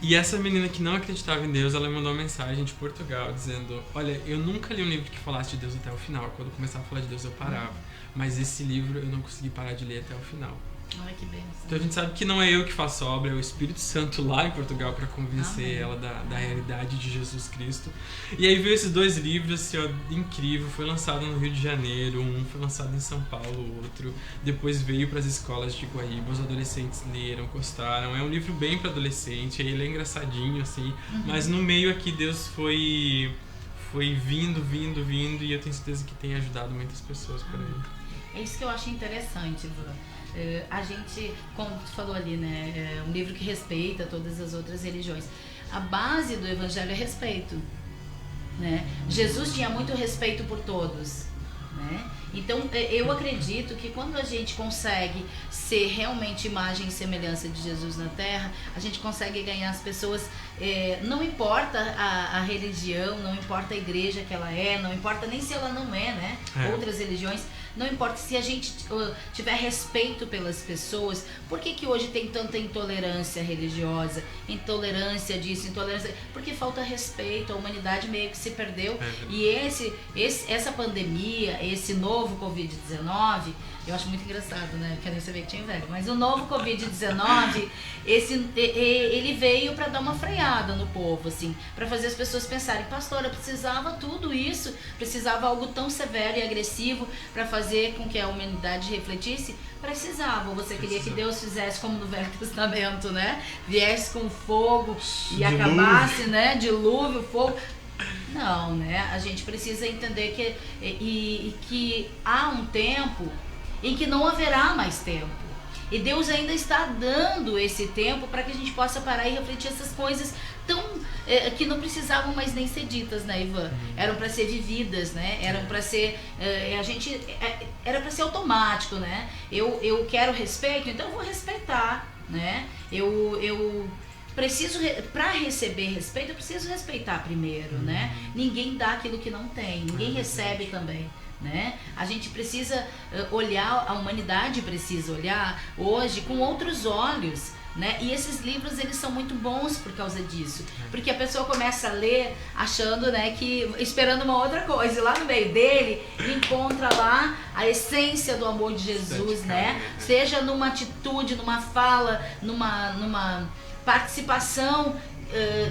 E essa menina que não acreditava em Deus, ela me mandou uma mensagem de Portugal dizendo: olha, eu nunca li um livro que falasse de Deus até o final. Quando eu começava a falar de Deus eu parava, mas esse livro eu não consegui parar de ler até o final. Olha que bênção. Então a gente sabe que não é eu que faço a obra, é o Espírito Santo lá em Portugal para convencer ela da realidade de Jesus Cristo. E aí veio esses dois livros, assim, ó, incrível. Foi lançado no Rio de Janeiro, um foi lançado em São Paulo, o outro depois veio para as escolas de Guaíba. Os adolescentes leram, gostaram. É um livro bem para adolescente, ele é engraçadinho, assim, mas no meio aqui Deus foi vindo, e eu tenho certeza que tem ajudado muitas pessoas por aí. É isso que eu acho interessante, Ivan. A gente, como tu falou ali, né, é um livro que respeita todas as outras religiões. A base do evangelho é respeito, né? Jesus tinha muito respeito por todos, né? Então eu acredito que quando a gente consegue ser realmente imagem e semelhança de Jesus na Terra, a gente consegue ganhar as pessoas, não importa a religião, não importa a igreja que ela é, não importa nem se ela não é, né? Outras religiões. Não importa, se a gente tiver respeito pelas pessoas. Por que hoje tem tanta intolerância religiosa, intolerância disso, intolerância... Porque falta respeito, a humanidade meio que se perdeu. E essa pandemia, esse novo Covid-19, eu acho muito engraçado, né? Porque eu nem sabia que tinha velho. Mas o novo Covid-19, ele veio para dar uma freada no povo, assim, para fazer as pessoas pensarem: pastora, precisava tudo isso, precisava algo tão severo e agressivo para fazer com que a humanidade refletisse? Precisava. Você queria que Deus fizesse como no Velho Testamento, né? Viesse com fogo e acabasse, né? Dilúvio, fogo. Não, né? A gente precisa entender que há um tempo em que não haverá mais tempo. E Deus ainda está dando esse tempo para que a gente possa parar e refletir essas coisas tão que não precisavam mais nem ser ditas, né, Ivan? Eram para ser vividas, né? Eram para ser era para ser automático, né? Eu quero respeito, então eu vou respeitar, né? Eu preciso, para receber respeito, eu preciso respeitar primeiro, né? Ninguém dá aquilo que não tem, ninguém recebe também, né? A gente precisa olhar, a humanidade precisa olhar hoje com outros olhos, né? E esses livros, eles são muito bons por causa disso, porque a pessoa começa a ler achando, né, esperando uma outra coisa, e lá no meio dele encontra lá a essência do amor de Jesus, né? Seja numa atitude, numa fala, numa participação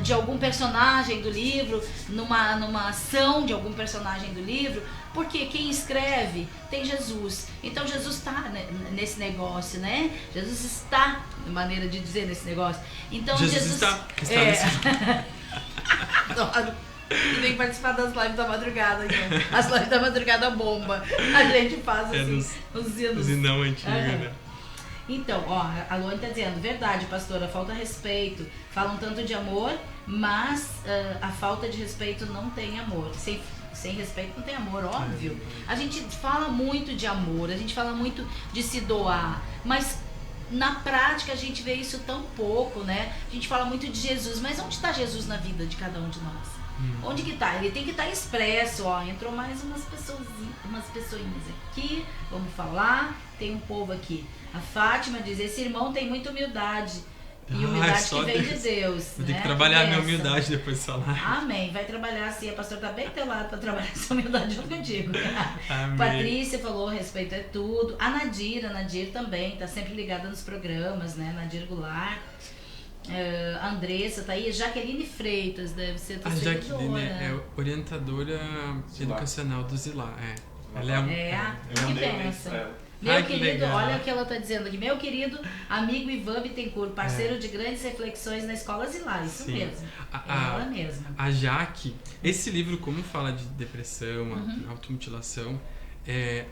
de algum personagem do livro, numa ação de algum personagem do livro, porque quem escreve tem Jesus. Então Jesus está nesse negócio, né? Jesus está, maneira de dizer, nesse negócio. Então Jesus está nesse... Adoro. E vem participar das lives da madrugada, né? As lives da madrugada bomba. A gente faz assim, os hinos. Os hinão antigos, né? Então, ó, a Luane tá dizendo, verdade, pastora, falta respeito. Falam tanto de amor, mas a falta de respeito não tem amor. Sem respeito não tem amor, óbvio. A gente fala muito de amor, a gente fala muito de se doar, mas na prática a gente vê isso tão pouco, né? A gente fala muito de Jesus, mas onde está Jesus na vida de cada um de nós? Onde que tá? Ele tem que estar expresso, ó. Entrou mais umas pessoinhas aqui. Vamos falar. Tem um povo aqui. A Fátima diz, esse irmão tem muita humildade. E humildade que vem de Deus. Vou ter que trabalhar a minha humildade depois de falar. Amém. Vai trabalhar sim. A pastora tá bem teu lado para trabalhar essa humildade junto contigo. Amém. Patrícia falou, respeito é tudo. A Nadir também, tá sempre ligada nos programas, né? Nadir Goulart. A Andressa tá aí. Jaqueline Freitas deve ser tua seguidora. A Jaqueline é orientadora educacional do Zilá. Ela que pensa. Meu querido, olha o que ela tá dizendo aqui. Meu querido amigo Ivan Bittencourt, parceiro de grandes reflexões na Escola Zilá. Isso Sim. mesmo. Ela mesma. A Jaque, esse livro, como fala de depressão, automutilação,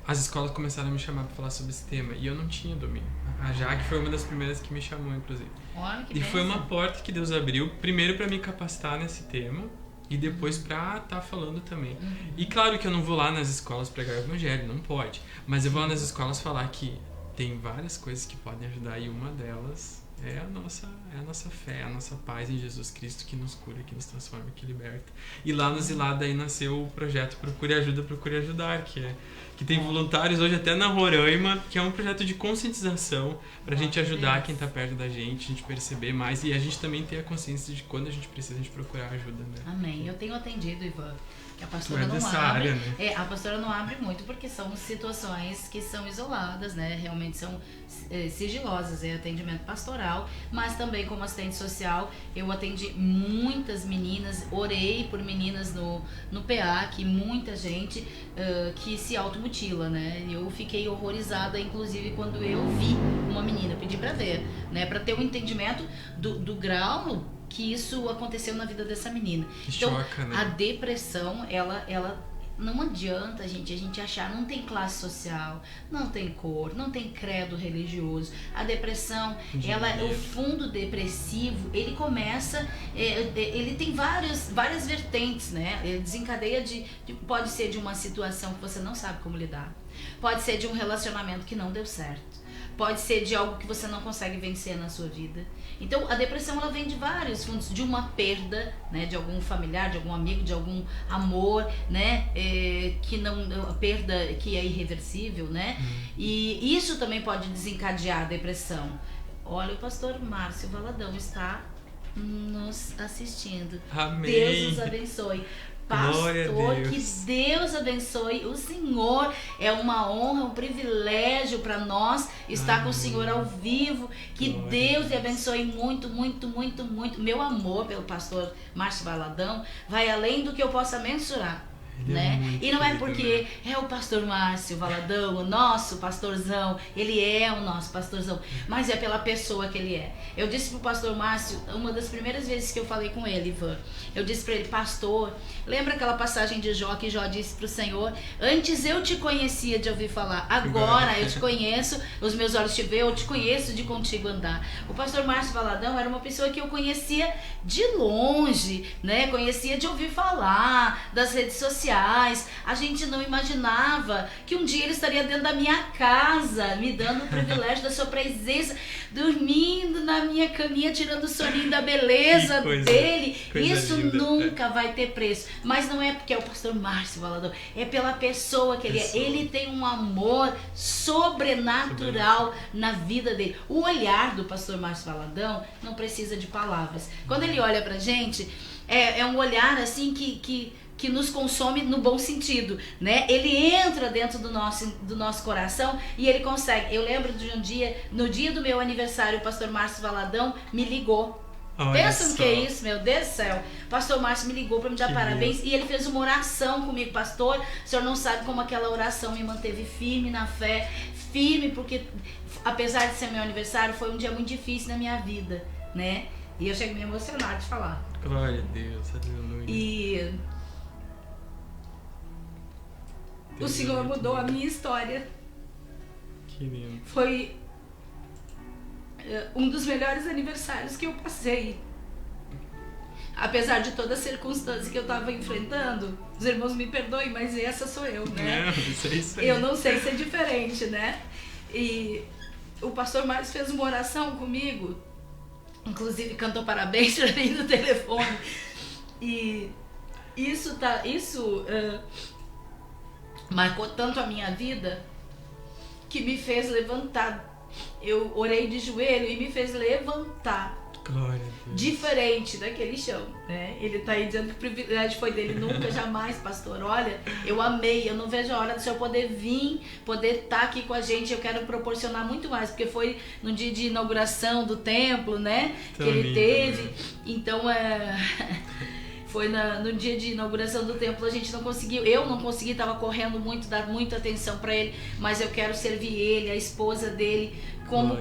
as escolas começaram a me chamar para falar sobre esse tema e eu não tinha domínio. A Jaque foi uma das primeiras que me chamou, inclusive. Olha, que e foi uma porta que Deus abriu, primeiro para me capacitar nesse tema e depois para estar falando também. E claro que eu não vou lá nas escolas pregar o evangelho, não pode. Mas eu vou lá nas escolas falar que tem várias coisas que podem ajudar e uma delas é a nossa fé, a nossa paz em Jesus Cristo que nos cura, que nos transforma, que liberta. E lá no Zilá daí nasceu o projeto Procure Ajuda, Procure Ajudar, que tem voluntários hoje até na Roraima, que é um projeto de conscientização pra gente ajudar quem tá perto da gente, a gente perceber mais e a gente também ter a consciência de quando a gente precisa, a gente procurar ajuda, né? Amém. Eu tenho atendido, Ivan, que a pastora não abre. Área, né? A pastora não abre muito porque são situações que são isoladas, né? Realmente são sigilosas, é atendimento pastoral, mas também como assistente social eu atendi muitas meninas, orei por meninas no PA, que muita gente que se automutila, né? Eu fiquei horrorizada, inclusive quando eu vi uma menina, pedi pra ver, né? Pra ter um entendimento do grau que isso aconteceu na vida dessa menina. Então, choca, né? A depressão, ela não adianta a gente achar, não tem classe social, não tem cor, não tem credo religioso. A depressão, o fundo depressivo, ele começa, ele tem várias vertentes, né? Ele desencadeia pode ser de uma situação que você não sabe como lidar, pode ser de um relacionamento que não deu certo, pode ser de algo que você não consegue vencer na sua vida. Então, a depressão, ela vem de vários fundos, de uma perda, né, de algum familiar, de algum amigo, de algum amor, né, a perda que é irreversível, né, e isso também pode desencadear a depressão. Olha, o pastor Márcio Valadão está nos assistindo. Amém. Deus nos abençoe. Pastor, que Deus abençoe o Senhor. É uma honra, um privilégio para nós estar com o Senhor ao vivo. Que Deus lhe abençoe muito, muito, muito, muito. Meu amor pelo pastor Márcio Valadão vai além do que eu possa mensurar. Né? E não é porque é o pastor Márcio Valadão, o nosso pastorzão, ele é o nosso pastorzão, mas é pela pessoa que ele é. Eu disse pro pastor Márcio, uma das primeiras vezes que eu falei com ele, Ivan, eu disse pra ele, pastor, lembra aquela passagem de Jó, que Jó disse pro Senhor, antes eu te conhecia de ouvir falar, agora eu te conheço, os meus olhos te veem, eu te conheço de contigo andar. O pastor Márcio Valadão era uma pessoa que eu conhecia de longe, né? Conhecia de ouvir falar, das redes sociais. A gente não imaginava que um dia ele estaria dentro da minha casa, me dando o privilégio da sua presença, dormindo na minha caminha, tirando o soninho da beleza dele. Isso linda, nunca vai ter preço. Mas não é porque é o pastor Márcio Valadão, é pela pessoa que ele é. Ele tem um amor sobrenatural na vida dele. O olhar do pastor Márcio Valadão não precisa de palavras. Quando ele olha pra gente, é um olhar assim que nos consome no bom sentido, né? Ele entra dentro do nosso coração e ele consegue. Eu lembro de um dia, no dia do meu aniversário, o pastor Márcio Valadão me ligou. Pensa no que é isso, meu Deus do céu. O pastor Márcio me ligou para me dar parabéns e ele fez uma oração comigo. Pastor, o senhor não sabe como aquela oração me manteve firme na fé, firme, porque apesar de ser meu aniversário, foi um dia muito difícil na minha vida, né? E eu cheguei a me emocionar de falar. Glória a Deus, aleluia. E o Senhor mudou a minha história. Que lindo. Foi um dos melhores aniversários que eu passei. Apesar de toda a circunstância que eu estava enfrentando, os irmãos me perdoem, mas essa sou eu, né? Isso aí. Eu não sei ser diferente, né? E o pastor Márcio fez uma oração comigo, inclusive cantou parabéns para mim no telefone. E isso marcou tanto a minha vida que me fez levantar. Eu orei de joelho e me fez levantar. Glória a Deus. Diferente daquele chão, né? Ele tá aí dizendo que o privilégio foi dele, nunca, jamais, pastor. Olha, eu amei, eu não vejo a hora do senhor poder vir, poder estar aqui com a gente. Eu quero proporcionar muito mais, porque foi no dia de inauguração do templo, né? Tão que ele lindo, teve. né? Então, foi no dia de inauguração do templo, a gente não conseguiu, eu não consegui, estava correndo muito, dar muita atenção para ele, mas eu quero servir ele, a esposa dele, como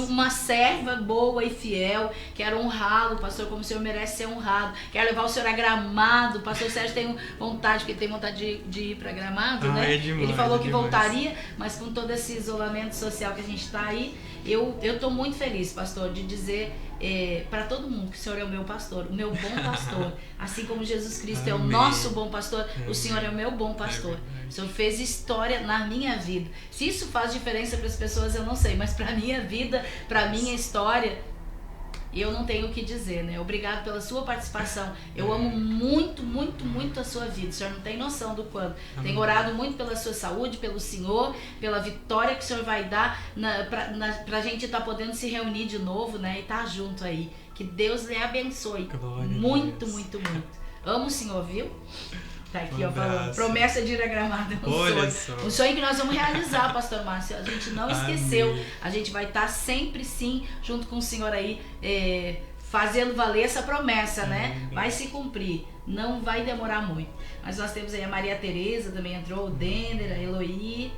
uma serva boa e fiel. Quero honrá-lo, pastor, como o senhor merece ser honrado. Quero levar o senhor a Gramado. O pastor Sérgio tem vontade, porque tem vontade de ir para Gramado, né? É demais, ele falou que demais. voltaria, mas com todo esse isolamento social que a gente está aí, eu estou muito feliz, pastor, de dizer para todo mundo que o senhor é o meu pastor, o meu bom pastor. Assim como Jesus Cristo é o nosso bom pastor, o senhor é o meu bom pastor. O senhor fez história na minha vida. Se isso faz diferença para as pessoas, eu não sei, mas para minha vida, para minha história, eu não tenho o que dizer, né? Obrigado pela sua participação. Eu amo muito, muito, muito a sua vida. O senhor não tem noção do quanto. Tenho orado muito pela sua saúde, pelo senhor, pela vitória que o senhor vai dar pra gente estar podendo se reunir de novo, né? E estar junto aí. Que Deus lhe abençoe. Glória Muito, a Deus. muito, muito. Amo o senhor, viu? Tá aqui, ó, falando. abraço. Promessa de ir a Gramado é um Olha sonho. só. Um sonho que nós vamos realizar, pastor Márcio. A gente não esqueceu. Amém. A gente vai estar sempre, sim, junto com o senhor aí, fazendo valer essa promessa, né? Amém. Vai se cumprir. Não vai demorar muito. Mas nós temos aí a Maria Tereza, também entrou, o Dender, a Eloí.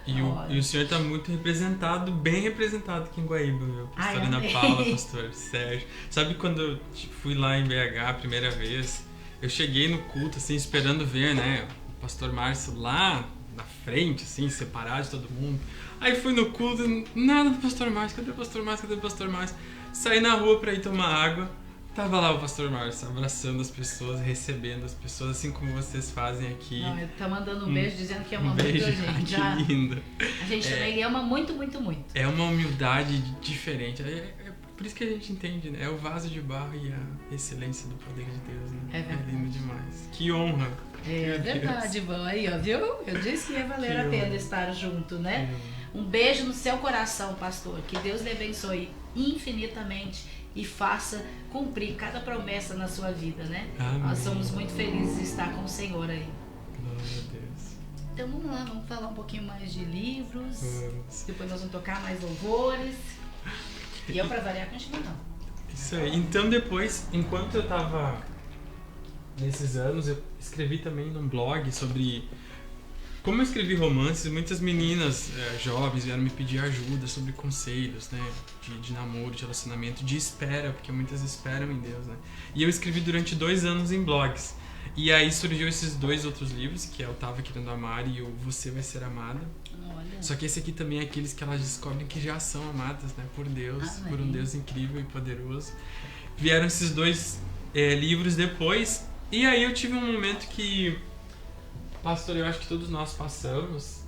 E o senhor está muito representado, bem representado aqui em Guaíba, viu? Pastor Ana amém. Paula, pastor Sérgio. Sabe quando eu fui lá em BH a primeira vez, eu cheguei no culto, assim, esperando ver, né, o pastor Márcio lá na frente, assim, separado de todo mundo. Aí fui no culto, nada do pastor Márcio, cadê o pastor Márcio, cadê o pastor Márcio? Saí na rua pra ir tomar água, tava lá o pastor Márcio abraçando as pessoas, recebendo as pessoas, assim como vocês fazem aqui. Não, ele tá mandando um beijo, dizendo que ama Um muito beijo, a gente. que lindo. A gente também ele ama muito, muito, muito. É uma humildade diferente. É por isso que a gente entende, né? É o vaso de barro e a excelência do poder de Deus, né? É verdade. É lindo demais. Que honra. É Meu verdade, Ivan. Aí, ó, viu? Eu disse que ia valer Que a pena honra. estar junto, né? Um beijo no seu coração, pastor. Que Deus lhe abençoe infinitamente e faça cumprir cada promessa na sua vida, né? Amém. Nós somos muito felizes de estar com o Senhor aí. Glória a Deus. Então vamos lá, vamos falar um pouquinho mais de livros. Vamos. Depois nós vamos tocar mais louvores. E eu, pra variar, continuo não. Isso aí. Então depois, enquanto eu tava nesses anos, eu escrevi também num blog sobre como eu escrevi romances. Muitas meninas jovens vieram me pedir ajuda sobre conselhos, né, de namoro, de relacionamento, de espera, porque muitas esperam em Deus, né. E eu escrevi durante 2 anos em blogs. E aí surgiu esses 2 outros livros, que é o Tava Querendo Amar e o Você Vai Ser Amada. Olha. Só que esse aqui também é aqueles que elas descobrem que já são amadas, né, por Deus, Amém. por um Deus incrível e poderoso. Vieram esses 2 livros depois, e aí eu tive um momento que, pastor, eu acho que todos nós passamos,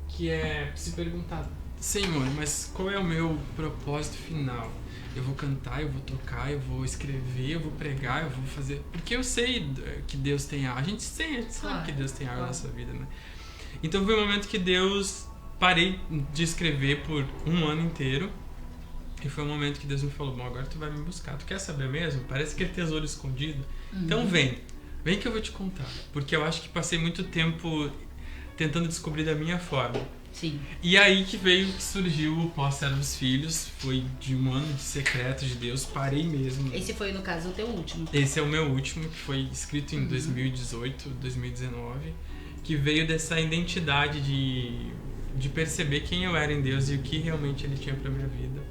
que é se perguntar: Senhor, mas qual é o meu propósito final? Eu vou cantar, eu vou tocar, eu vou escrever, eu vou pregar, eu vou fazer... Porque eu sei que Deus tem algo, a gente sabe Claro, que Deus tem algo na claro. nossa vida, né? Então foi um momento que Deus... Parei de escrever por 1 ano inteiro. E foi um momento que Deus me falou: bom, agora tu vai me buscar. Tu quer saber mesmo? Parece que é tesouro escondido. Então vem que eu vou te contar. Porque eu acho que passei muito tempo tentando descobrir da minha forma. Sim. E aí que surgiu o Pós-Servos Filhos. Foi de 1 ano de secreto de Deus. Parei mesmo. Esse foi, no caso, o teu último. Esse é o meu último, que foi escrito em 2018, 2019. Que veio dessa identidade de perceber quem eu era em Deus e o que realmente Ele tinha pra minha vida.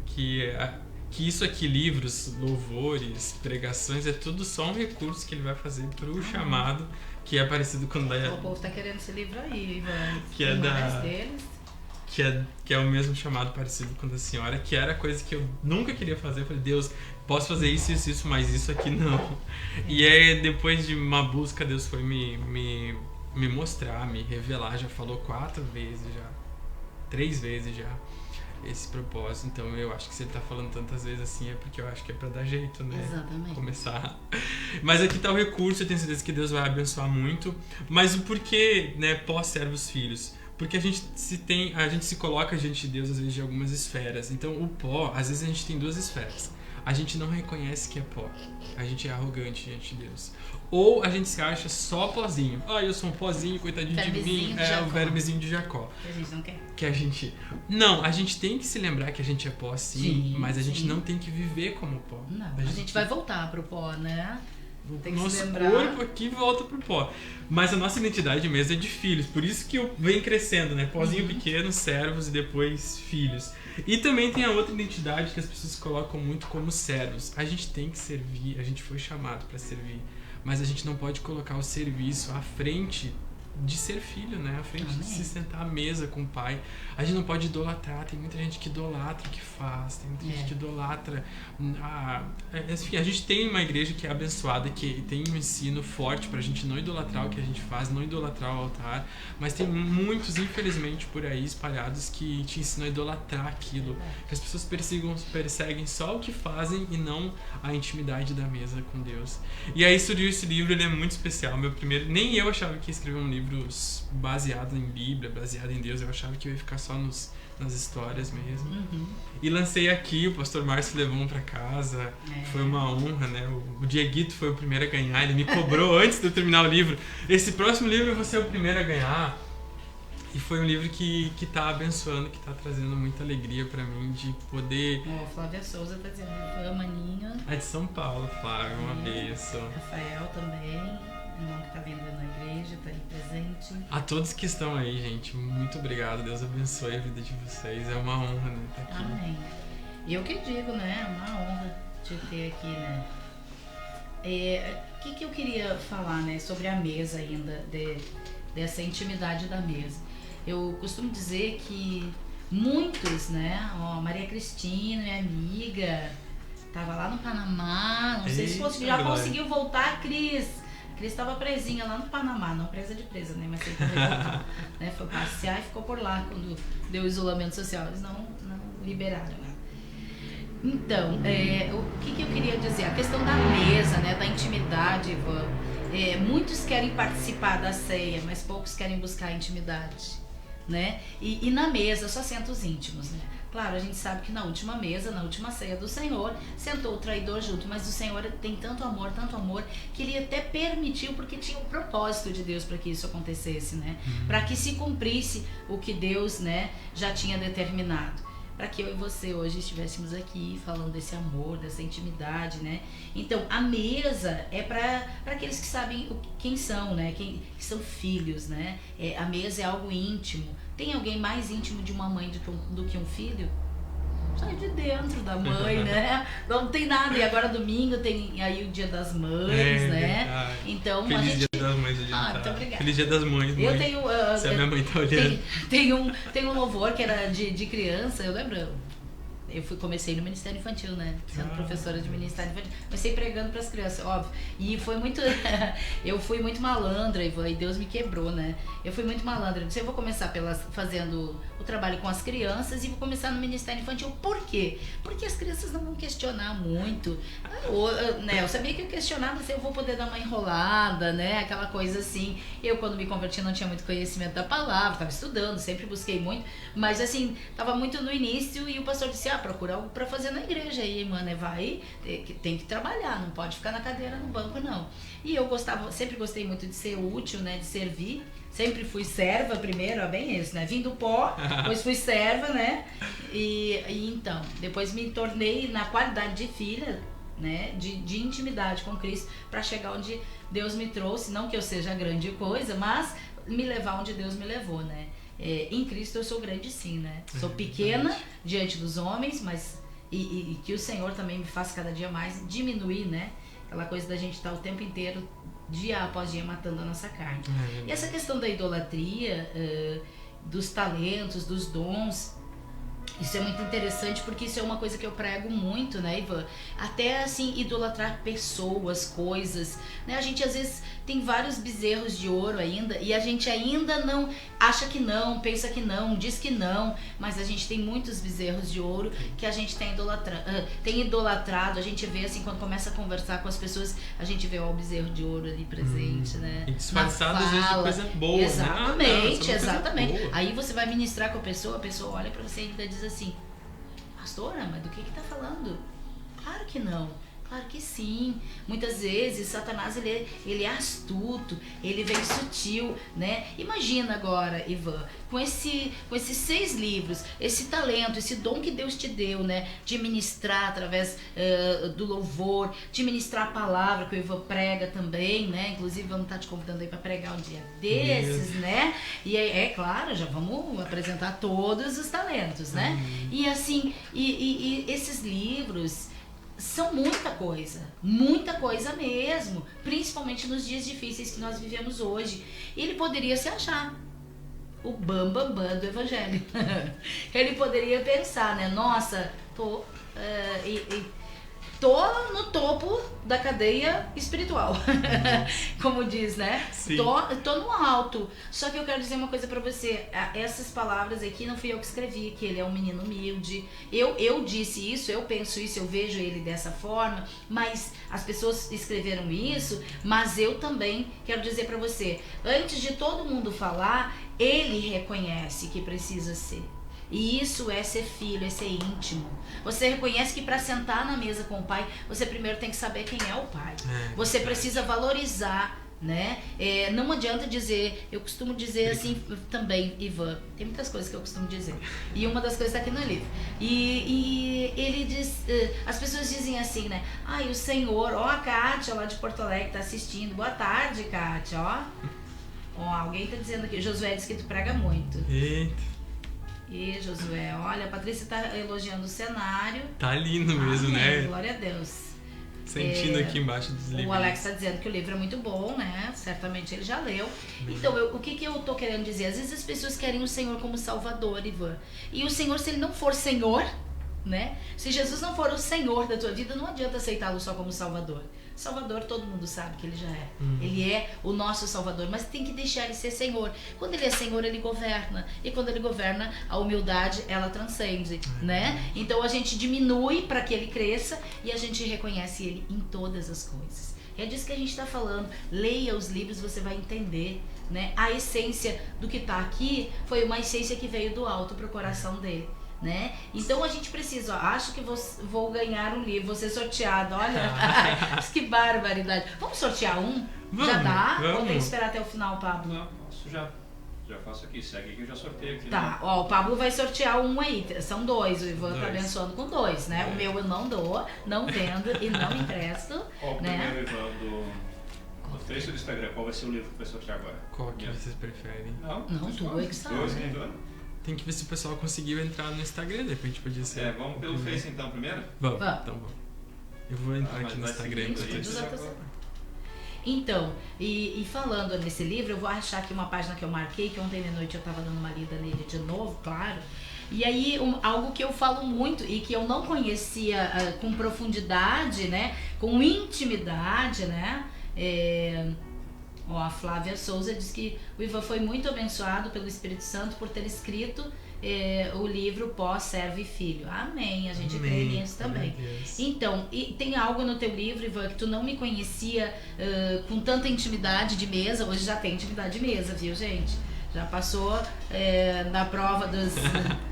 Que isso aqui, livros, louvores, pregações, é tudo só um recurso que Ele vai fazer pro chamado, que é parecido com o da... O povo tá querendo esse livro aí, Ivan. Que é Tem da- mais deles. que é o mesmo chamado parecido com o da senhora, que era coisa que eu nunca queria fazer. Eu falei, Deus, posso fazer isso, mas isso aqui não. E aí, depois de uma busca, Deus foi me mostrar, me revelar. Já falou 4 vezes já, 3 vezes já, esse propósito. Então eu acho que se ele tá falando tantas vezes assim é porque eu acho que é pra dar jeito, né? Exatamente. Começar. Mas aqui tá o recurso, eu tenho certeza que Deus vai abençoar muito. Mas o porquê, né, pós-servos filhos? Porque a gente se coloca diante de Deus às vezes de algumas esferas. Então o pó, às vezes a gente tem 2 esferas. A gente não reconhece que é pó. A gente é arrogante diante de Deus. Ou a gente se acha só pozinho. Eu sou um pozinho, coitadinho de mim. É o vermezinho de Jacó. Que a gente não quer. Não, a gente tem que se lembrar que a gente é pó sim, mas a gente não tem que viver como pó. Não, a gente vai voltar pro pó, né? Tem que nosso se lembrar. corpo aqui volta pro pó. Mas a nossa identidade mesmo é de filhos. Por isso que eu venho crescendo, né? Pozinho pequeno, servos e depois filhos. E também tem a outra identidade que as pessoas colocam muito como servos. A gente tem que servir, a gente foi chamado para servir. Mas a gente não pode colocar o serviço à frente de ser filho, né? À frente de se sentar à mesa com o pai. A gente não pode idolatrar. Tem muita gente que idolatra o que faz. Tem muita gente que idolatra... Enfim, a gente tem uma igreja que é abençoada, que tem um ensino forte pra gente não idolatrar o que a gente faz, não idolatrar o altar. Mas tem muitos, infelizmente, por aí espalhados que te ensinam a idolatrar aquilo. Que as pessoas perseguem só o que fazem e não a intimidade da mesa com Deus. E aí surgiu esse livro, ele é muito especial. Meu primeiro... Nem eu achava que ia escrever um livro baseado em Bíblia, baseado em Deus. Eu achava que eu ia ficar só nas histórias mesmo. E lancei aqui, o pastor Márcio levou um pra casa. Foi uma honra, né? O Dieguito foi o primeiro a ganhar. Ele me cobrou antes de eu terminar o livro. Esse próximo livro eu vou ser o primeiro a ganhar. E foi um livro que tá abençoando, que tá trazendo muita alegria pra mim de poder... Flávia Souza tá dizendo, Maninho. É de São Paulo, Flávia, uma bênção. Rafael também, irmão que tá vindo na igreja, tá aí presente. A todos que estão aí, gente, muito obrigado. Deus abençoe a vida de vocês. É uma honra, né, estar aqui. Amém. E eu que digo, né, é uma honra te ter aqui, né. O que eu queria falar, né, sobre a mesa ainda, dessa intimidade da mesa. Eu costumo dizer que muitos, né, Maria Cristina, minha amiga, tava lá no Panamá, não sei se já conseguiu voltar, a Cris estava presinha lá no Panamá, não presa de presa, né, mas sempre voltou, né, foi passear e ficou por lá quando deu o isolamento social, eles não liberaram, né. Então, o que eu queria dizer, a questão da mesa, né, da intimidade, Ivan, muitos querem participar da ceia, mas poucos querem buscar a intimidade, né? E na mesa só sentam os íntimos, né? Claro, a gente sabe que na última mesa, na última ceia do Senhor, sentou o traidor junto, mas o Senhor tem tanto amor, que ele até permitiu, porque tinha um propósito de Deus para que isso acontecesse, né? Para que se cumprisse o que Deus, né, já tinha determinado. Para que eu e você hoje estivéssemos aqui falando desse amor, dessa intimidade, né? Então, a mesa é para aqueles que sabem quem são, né? Que são filhos, né? A mesa é algo íntimo. Tem alguém mais íntimo de uma mãe do que um filho? Sai de dentro da mãe, né? Não tem nada. E agora domingo tem aí o Dia das Mães, né? Verdade. Então, Feliz Dia das Mães. Muito obrigada. Feliz Dia das Mães, mãe. Eu tenho... Se a minha mãe tá olhando. Tem um louvor que era de criança, eu lembro. Eu comecei no Ministério Infantil, né? Sendo professora de Ministério Infantil. Comecei pregando para as crianças, óbvio. E foi muito... eu fui muito malandra, e Deus me quebrou, né? Eu fui muito malandra. Eu disse, eu vou começar fazendo o trabalho com as crianças e vou começar no Ministério Infantil. Por quê? Porque as crianças não vão questionar muito. Eu sabia que eu questionava se eu vou poder dar uma enrolada, né? Aquela coisa assim. Eu, quando me converti, não tinha muito conhecimento da palavra. Estava estudando, sempre busquei muito. Mas, assim, estava muito no início e o pastor disse, procura algo para fazer na igreja aí, mano, tem que trabalhar, não pode ficar na cadeira no banco, não. E eu sempre gostei muito de ser útil, né, de servir, sempre fui serva primeiro, bem isso, né, vim do pó, depois fui serva, né, e então, depois me tornei na qualidade de filha, né, de intimidade com Cristo, para chegar onde Deus me trouxe, não que eu seja grande coisa, mas me levar onde Deus me levou, né. Em Cristo eu sou grande sim, né? Sou pequena diante dos homens, mas e que o Senhor também me faça cada dia mais diminuir, né? Aquela coisa da gente estar o tempo inteiro, dia após dia, matando a nossa carne. E essa questão da idolatria, dos talentos, dos dons. Isso é muito interessante porque isso é uma coisa que eu prego muito, né, Ivan? Até assim, idolatrar pessoas, coisas, né? A gente às vezes tem vários bezerros de ouro ainda e a gente ainda não acha que não, pensa que não, diz que não, mas a gente tem muitos bezerros de ouro que a gente tem idolatrado. A gente vê assim, quando começa a conversar com as pessoas, a gente vê ó, o bezerro de ouro ali presente, né? E disfarçado às vezes de coisa boa, exatamente, né? exatamente. Boa. Aí você vai ministrar com a pessoa olha pra você e ainda diz assim: pastora, mas do que tá falando? Claro que não. Claro que sim. Muitas vezes Satanás ele é astuto, ele vem sutil, né? Imagina agora, Ivan, com esses 6 livros, esse talento, esse dom que Deus te deu, né? De ministrar através do louvor, de ministrar a palavra que o Ivan prega também, né? Inclusive vamos estar te convidando aí para pregar um dia desses, né? E é claro, já vamos apresentar todos os talentos, né? E assim, e esses livros são muita coisa mesmo, principalmente nos dias difíceis que nós vivemos hoje. Ele poderia se achar o bambambam do evangelho. Ele poderia pensar, né? Nossa, tô no topo da cadeia espiritual, como diz, né? Tô no alto. Só que eu quero dizer uma coisa pra você. Essas palavras aqui não fui eu que escrevi, que ele é um menino humilde. Eu disse isso, eu penso isso, eu vejo ele dessa forma, mas as pessoas escreveram isso, mas eu também quero dizer pra você, antes de todo mundo falar, ele reconhece que precisa ser. E isso é ser filho, é ser íntimo. Você reconhece que para sentar na mesa com o pai, você primeiro tem que saber quem é o pai. Você precisa valorizar, né? Não adianta dizer, eu costumo dizer assim também, Ivan, tem muitas coisas que eu costumo dizer. E uma das coisas está aqui no livro. E ele diz, as pessoas dizem assim, né? Ai, o Senhor, ó, a Kátia lá de Porto Alegre tá assistindo. Boa tarde, Kátia, ó. Alguém tá dizendo aqui, Josué diz que tu prega muito. Eita. E Josué, olha, a Patrícia tá elogiando o cenário. Tá lindo mesmo, né? Glória a Deus. Sentindo aqui embaixo dos livros. O Alex tá dizendo que o livro é muito bom, né? Certamente ele já leu. Então, o que eu tô querendo dizer? Às vezes as pessoas querem o Senhor como Salvador, Ivan. E o Senhor, se ele não for Senhor, né? Se Jesus não for o Senhor da tua vida, não adianta aceitá-lo só como Salvador. Salvador, todo mundo sabe que ele já é. Ele é o nosso Salvador, mas tem que deixar ele ser Senhor. Quando ele é Senhor, ele governa. E quando ele governa, a humildade, ela transcende, né? Então a gente diminui para que ele cresça e a gente reconhece ele em todas as coisas. É disso que a gente está falando. Leia os livros, você vai entender, né? A essência do que está aqui foi uma essência que veio do alto para o coração dele. Né? Então a gente precisa, acho que vou ganhar um livro, vou ser sorteado, olha, que barbaridade. Vamos sortear um? Já dá? Ou tem que esperar até o final, Pablo? Não, posso já faço aqui, segue aqui, eu já sorteio aqui. Tá, né? ó, o Pablo vai sortear um aí, são 2, o Ivan tá abençoando com 2, né? O meu eu não dou, não vendo e não empresto. Ó, o né? primeiro, Ivan, do texto do Instagram, qual vai ser o livro que vai sortear agora? Qual que vocês preferem? Não, tu é que sabe. Tem que ver se o pessoal conseguiu entrar no Instagram, de repente podia ser. Vamos pelo Face então primeiro? Vamos, então vamos. Eu vou entrar aqui no Instagram. Então, e falando nesse livro, eu vou achar aqui uma página que eu marquei, que ontem de noite eu tava dando uma lida nele de novo, claro. E aí, algo que eu falo muito e que eu não conhecia com profundidade, né? Com intimidade, né? A Flávia Souza diz que o Ivan foi muito abençoado pelo Espírito Santo por ter escrito o livro Pós, Servo e Filho. Amém, a gente crê nisso também. Então, e tem algo no teu livro, Ivan, que tu não me conhecia com tanta intimidade de mesa. Hoje já tem intimidade de mesa, viu, gente? Já passou na prova dos...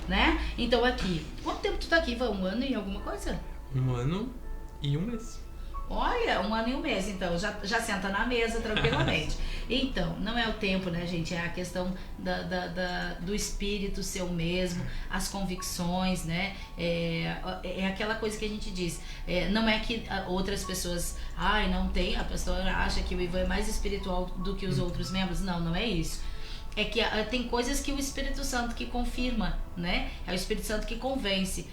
né? Então aqui, quanto tempo tu tá aqui, Ivan? 1 ano e alguma coisa? 1 ano e 1 mês. Olha, 1 ano e 1 mês, então já senta na mesa tranquilamente. Então, não é o tempo, né, gente? É a questão do espírito ser o mesmo, as convicções, né? É aquela coisa que a gente diz. Não é que outras pessoas, não tem, a pessoa acha que o Ivan é mais espiritual do que os outros membros. Não é isso. É que tem coisas que o Espírito Santo que confirma, né? É o Espírito Santo que convence.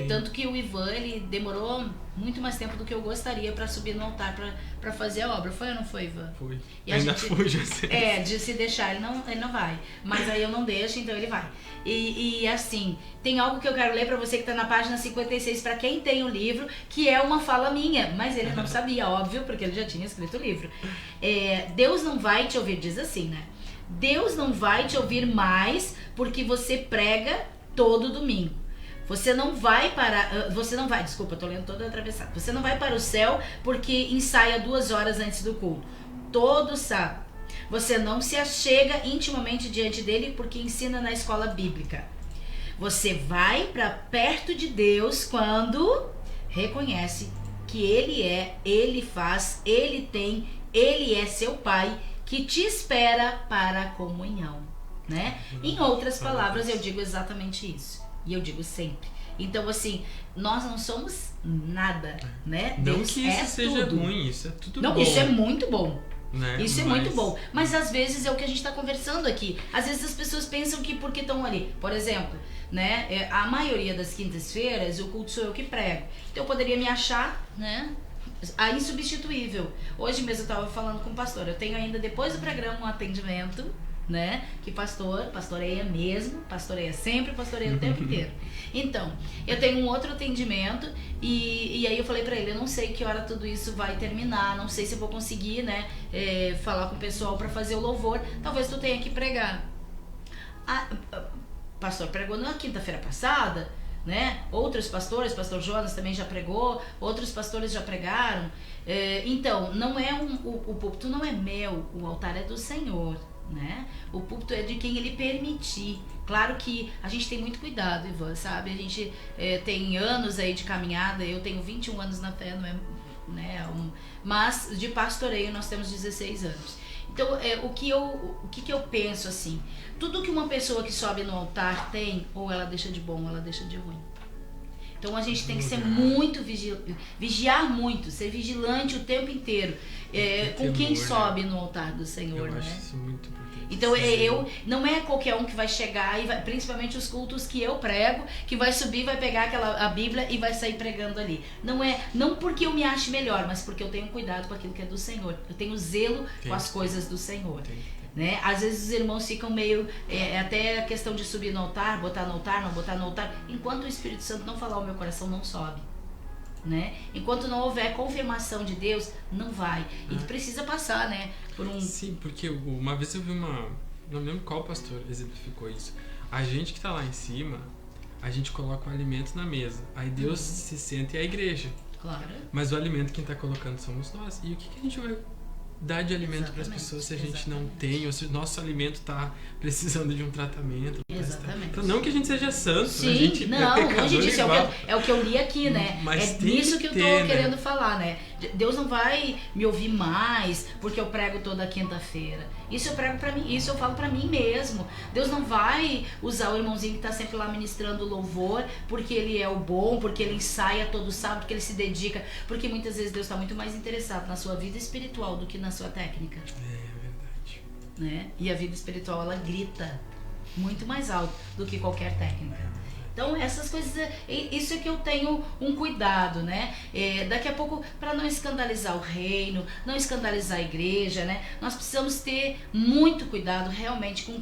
Tanto que o Ivan, ele demorou muito mais tempo do que eu gostaria para subir no altar para fazer a obra. Foi ou não foi, Ivan? Foi. E ainda fui, já sei. De se deixar, ele não vai. Mas aí eu não deixo, então ele vai. E assim, tem algo que eu quero ler para você que está na página 56, para quem tem o livro, que é uma fala minha. Mas ele não sabia, óbvio, porque ele já tinha escrito o livro. Deus não vai te ouvir, diz assim, né? Deus não vai te ouvir mais porque você prega todo domingo. Você não vai, desculpa, tô lendo toda atravessada. Você não vai para o céu porque ensaia 2 horas antes do culto. Todo sábado. Você não se achega intimamente diante dele porque ensina na escola bíblica. Você vai para perto de Deus quando reconhece que ele faz, ele tem, ele é seu pai, que te espera para a comunhão, né? Em outras palavras, eu digo exatamente isso. E eu digo sempre. Então, assim, nós não somos nada, né? Não Deus que isso seja tudo. ruim, isso é tudo não, bom. Isso é muito bom. Né? Isso é muito bom. Mas às vezes é o que a gente está conversando aqui. Às vezes as pessoas pensam que porque estão ali. Por exemplo, né? A maioria das quintas-feiras, o culto sou eu que prego. Então eu poderia me achar, né? A insubstituível. Hoje mesmo eu estava falando com o pastor. Eu tenho ainda, depois do programa, um atendimento, né? Que pastoreia mesmo, pastoreia sempre, pastoreia o tempo inteiro. Então, eu tenho um outro atendimento e aí eu falei pra ele, eu não sei que hora tudo isso vai terminar, não sei se eu vou conseguir, né? Falar com o pessoal pra fazer o louvor. Talvez tu tenha que pregar. O pastor pregou na quinta-feira passada, né? Outros pastores, pastor Jonas também já pregou, outros pastores já pregaram. Então, não é o púlpito não é meu, o altar é do Senhor, né? O púlpito é de quem ele permitir. Claro que a gente tem muito cuidado, Ivan, sabe? A gente tem anos aí de caminhada, eu tenho 21 anos na fé, não é, né? Mas de pastoreio nós temos 16 anos. Então, o que eu penso assim, tudo que uma pessoa que sobe no altar tem, ou ela deixa de bom, ou ela deixa de ruim. Então a gente tem que ser muito vigiar muito, ser vigilante o tempo inteiro com quem sobe no altar do Senhor, eu né? acho isso muito importante. Então não é qualquer um que vai chegar e principalmente os cultos que eu prego, que vai subir, vai pegar a Bíblia e vai sair pregando ali. Não porque eu me ache melhor, mas porque eu tenho cuidado com aquilo que é do Senhor. Eu tenho zelo com as coisas do Senhor. Né? Às vezes os irmãos ficam meio até a questão de subir no altar, botar no altar, não botar no altar. Enquanto o Espírito Santo não falar, o meu coração não sobe, né? Enquanto não houver confirmação de Deus, não vai. E precisa passar, né, por um... Sim, porque uma vez eu vi não lembro qual pastor exemplificou isso. A gente que tá lá em cima, a gente coloca o alimento na mesa, aí Deus se senta e é a igreja. Claro. Mas o alimento quem tá colocando somos nós. E o que a gente vai dar de alimento para as pessoas se a gente não tem, ou se o nosso alimento está precisando de um tratamento? Exatamente. Não que a gente seja santo, sim, a gente não, é longe disso, é o que eu li aqui, né? Mas nisso que eu tô ter, querendo falar, né? Deus não vai me ouvir mais porque eu prego toda quinta-feira. Isso eu prego pra mim, isso eu falo pra mim mesmo. Deus não vai usar o irmãozinho que tá sempre lá ministrando louvor porque ele é o bom, porque ele ensaia todo sábado, porque ele se dedica, porque muitas vezes Deus tá muito mais interessado na sua vida espiritual do que na sua técnica. É verdade. Né? E a vida espiritual, ela grita muito mais alto do que qualquer técnica. Então essas coisas, isso é que eu tenho um cuidado, né? Daqui a pouco, para não escandalizar o reino, não escandalizar a igreja, né? Nós precisamos ter muito cuidado realmente com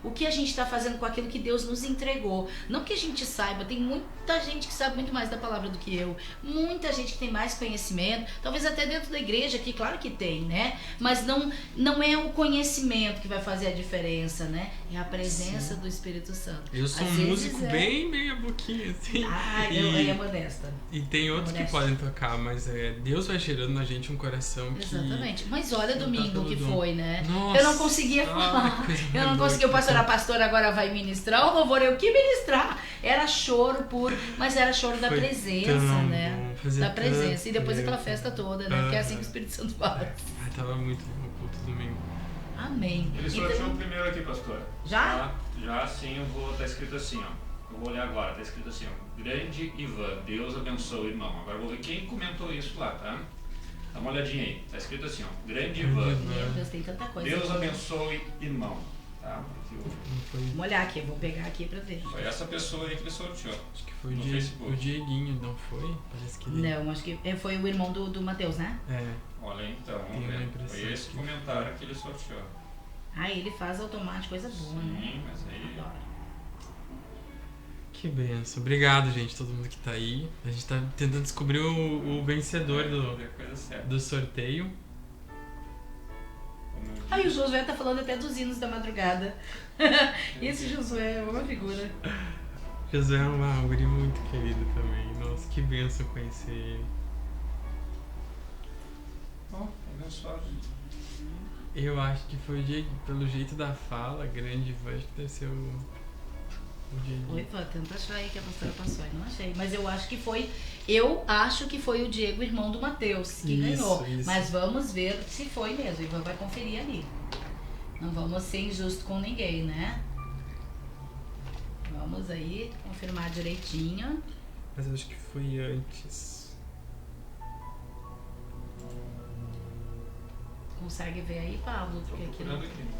o que a gente está fazendo com aquilo que Deus nos entregou. Não que a gente saiba, tem muita gente que sabe muito mais da palavra do que eu, muita gente que tem mais conhecimento, talvez até dentro da igreja aqui, claro que tem, né? Mas não é o conhecimento que vai fazer a diferença, né? É a presença do Espírito Santo. Eu sou um músico bem meia boquinha, assim. Eu é modesta. E tem outros que podem tocar, mas Deus vai gerando na gente um coração que... Exatamente. Mas olha domingo que foi, né? Nossa, eu não conseguia falar. Eu não conseguia. A pastora agora vai ministrar, o louvor eu que ministrar. Era choro puro, mas era choro da presença, né? Da presença. E depois aquela festa toda, né? Porque é assim que o Espírito Santo faz. Tava muito bom o culto domingo. Amém. Ele sorteou o primeiro aqui, pastor. Já? Já sim, tá escrito assim, ó. Eu vou olhar agora, tá escrito assim, ó. Grande Ivan, Deus abençoe o irmão. Agora eu vou ver quem comentou isso lá, tá? Dá uma olhadinha aí. Tá escrito assim, ó. Grande Ivan. Meu Deus, tem tanta coisa. Deus abençoe irmão. Tá? Porque Não foi, Vamos olhar aqui, eu vou pegar aqui pra ver. foi essa pessoa aí que ele sorteou. acho que foi No Facebook. o Dieguinho, não foi? Parece que ele... Não, acho que foi o irmão do Matheus, né? É, Olha então, Tem vamos uma ver. impressão Foi esse que- comentário que ele sorteou. Ah, ele faz automático, coisa boa, né? Sim, mas aí. Adoro. que benção. Obrigado, gente, todo mundo que tá aí. A gente tá tentando descobrir o vencedor É a coisa certa. do sorteio. Como eu Aí o disse. Josué tá falando até dos hinos da madrugada. Esse Josué é uma figura. José é um guri muito querido também. Nossa, que benção conhecer ele. Bom, olha só, gente. Eu acho que foi o Diego, pelo jeito da fala, grande, acho que deve ser o Diego. Oi, pô, tenta achar aí que a pastora passou. Eu não achei. Mas eu acho que foi. Eu acho que foi o Diego, irmão do Matheus, que Isso, ganhou. isso. Mas vamos ver se foi mesmo. O Ivan vai conferir ali. Não vamos ser injusto com ninguém, né? Vamos aí confirmar direitinho. Mas eu acho que foi antes. Consegue ver aí, Pablo? Tô Porque aqui não. procurando aqui.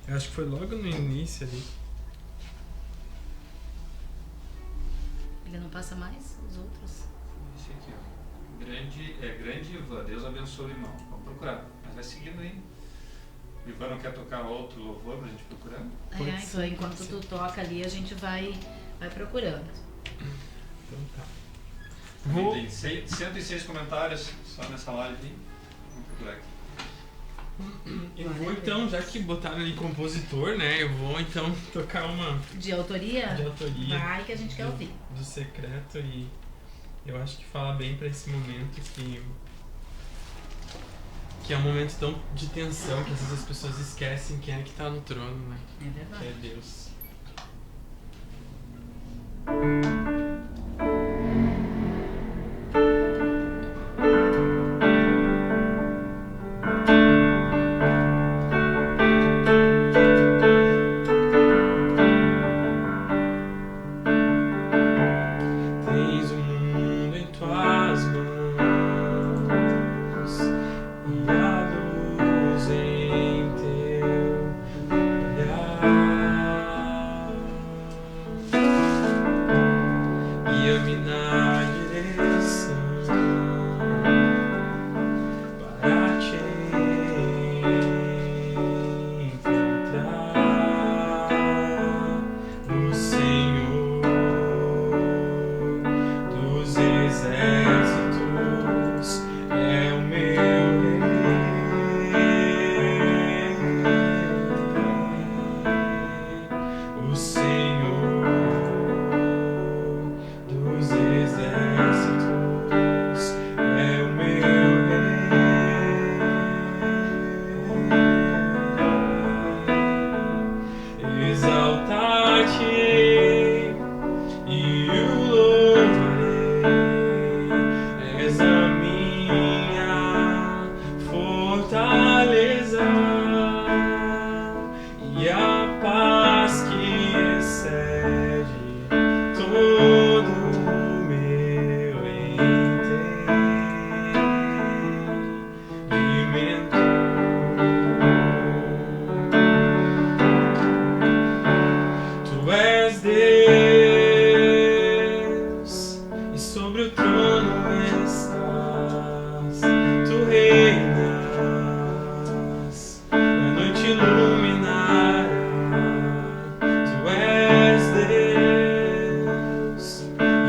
Eu acho que foi logo no início ali. Ele não passa mais os outros. Esse aqui, ó. Grande Ivan, Deus abençoe o irmão. Vamos procurar. Mas vai seguindo aí. O Ivan não quer tocar outro louvor pra gente procurar? Pode É, ser, então, enquanto pode tu toca ali, a gente vai procurando. Então tá. Vou... Tem 106 comentários só nessa live aí. Vamos procurar aqui. Eu vou então, já que botaram ali compositor, né? Eu vou então tocar uma De autoria? de autoria Vai que a gente quer ouvir. do Secreto e eu acho que fala bem pra esse momento que é um momento tão de tensão que às vezes as pessoas esquecem quem é que tá no trono, né? É Que verdade. é Deus. Tens o mundo em tuas mãos e a luz em teu olhar, guia-me na direção para te encontrar no Senhor dos exércitos, é o meu rei, o Senhor dos exércitos, é o meu rei. Exaltar-te e o louvarei, és a minha fortaleza e a paz que excede todo o meu entendimento. Tu és Deus e sobre o trono estás, tu reinas e a noite iluminará. Tu és Deus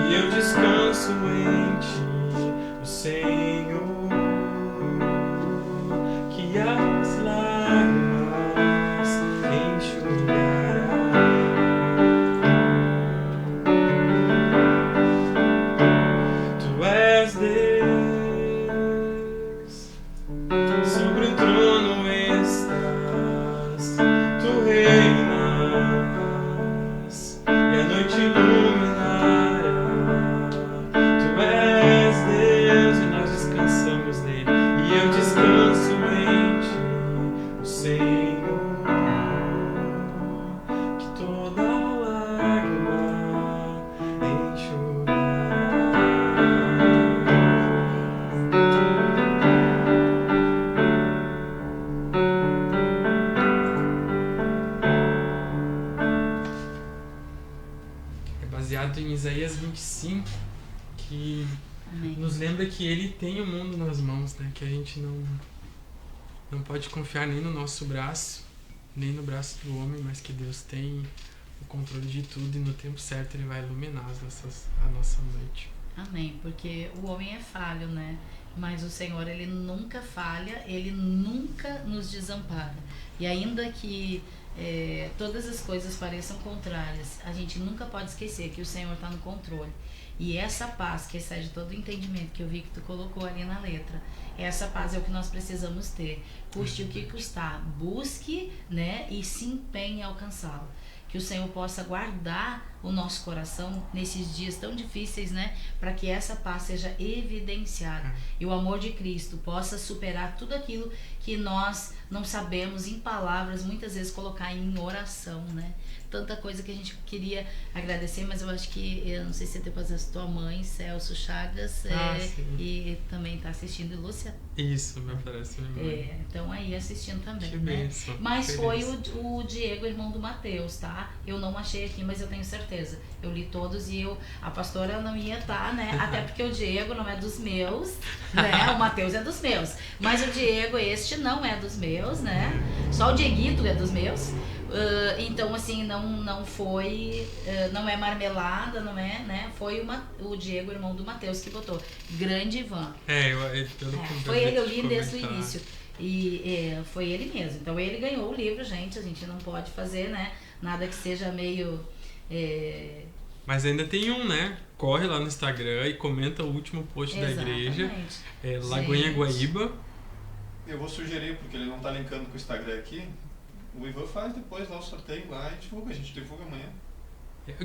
e eu descanso em ti, o Senhor, que as lágrimas enxugará. Tu és Deus, sobre o trono estás, tu reinas e a noite iluminará. Tu és Deus e nós descansamos nele, e eu descanso em ti, o Senhor, que toda lágrima enxugará. baseado em Isaías 25, que Amém. nos lembra que Ele tem o mundo nas mãos, né? Que a gente não pode confiar nem no nosso braço, nem no braço do homem, mas que Deus tem o controle de tudo e no tempo certo Ele vai iluminar a nossa noite. Amém, porque o homem é falho, né? Mas o Senhor, Ele nunca falha, Ele nunca nos desampara. E ainda que todas as coisas pareçam contrárias, a gente nunca pode esquecer que o Senhor está no controle. E essa paz que excede todo o entendimento, que eu vi que tu colocou ali na letra, essa paz é o que nós precisamos ter. Custe o que custar, busque, né, e se empenhe em alcançá-lo. Que o Senhor possa guardar o nosso coração nesses dias tão difíceis, né? Para que essa paz seja evidenciada e o amor de Cristo possa superar tudo aquilo que nós não sabemos em palavras, muitas vezes colocar em oração, né? Tanta coisa que a gente queria agradecer, mas eu acho que, eu não sei se depois a tua mãe, Celso Chagas, e também está assistindo, e Lúcia. Isso, me parece minha mãe. Então aí assistindo também, que né? bênção, Mas feliz. foi o Diego, irmão do Mateus, tá? Eu não achei aqui, mas eu tenho certeza. Eu li todos e a pastora não ia estar, né? Até porque o Diego não é dos meus, né? O Mateus é dos meus. Mas o Diego, este não é dos meus, né? Só o Dieguito é dos meus. Então, assim, não foi, não é marmelada, não é, né? Foi o Diego, irmão do Mateus, que botou. Grande Ivan. Foi ele, eu li desde o início. E foi ele mesmo. Então, ele ganhou o livro, gente. A gente não pode fazer, né? Nada que seja meio... Mas ainda tem né? Corre lá no Instagram e comenta o último post da igreja. Lagoinha Guaíba. Eu vou sugerir, porque ele não tá linkando com o Instagram aqui. O Ivan faz depois lá o sorteio lá e divulga, a gente divulga amanhã.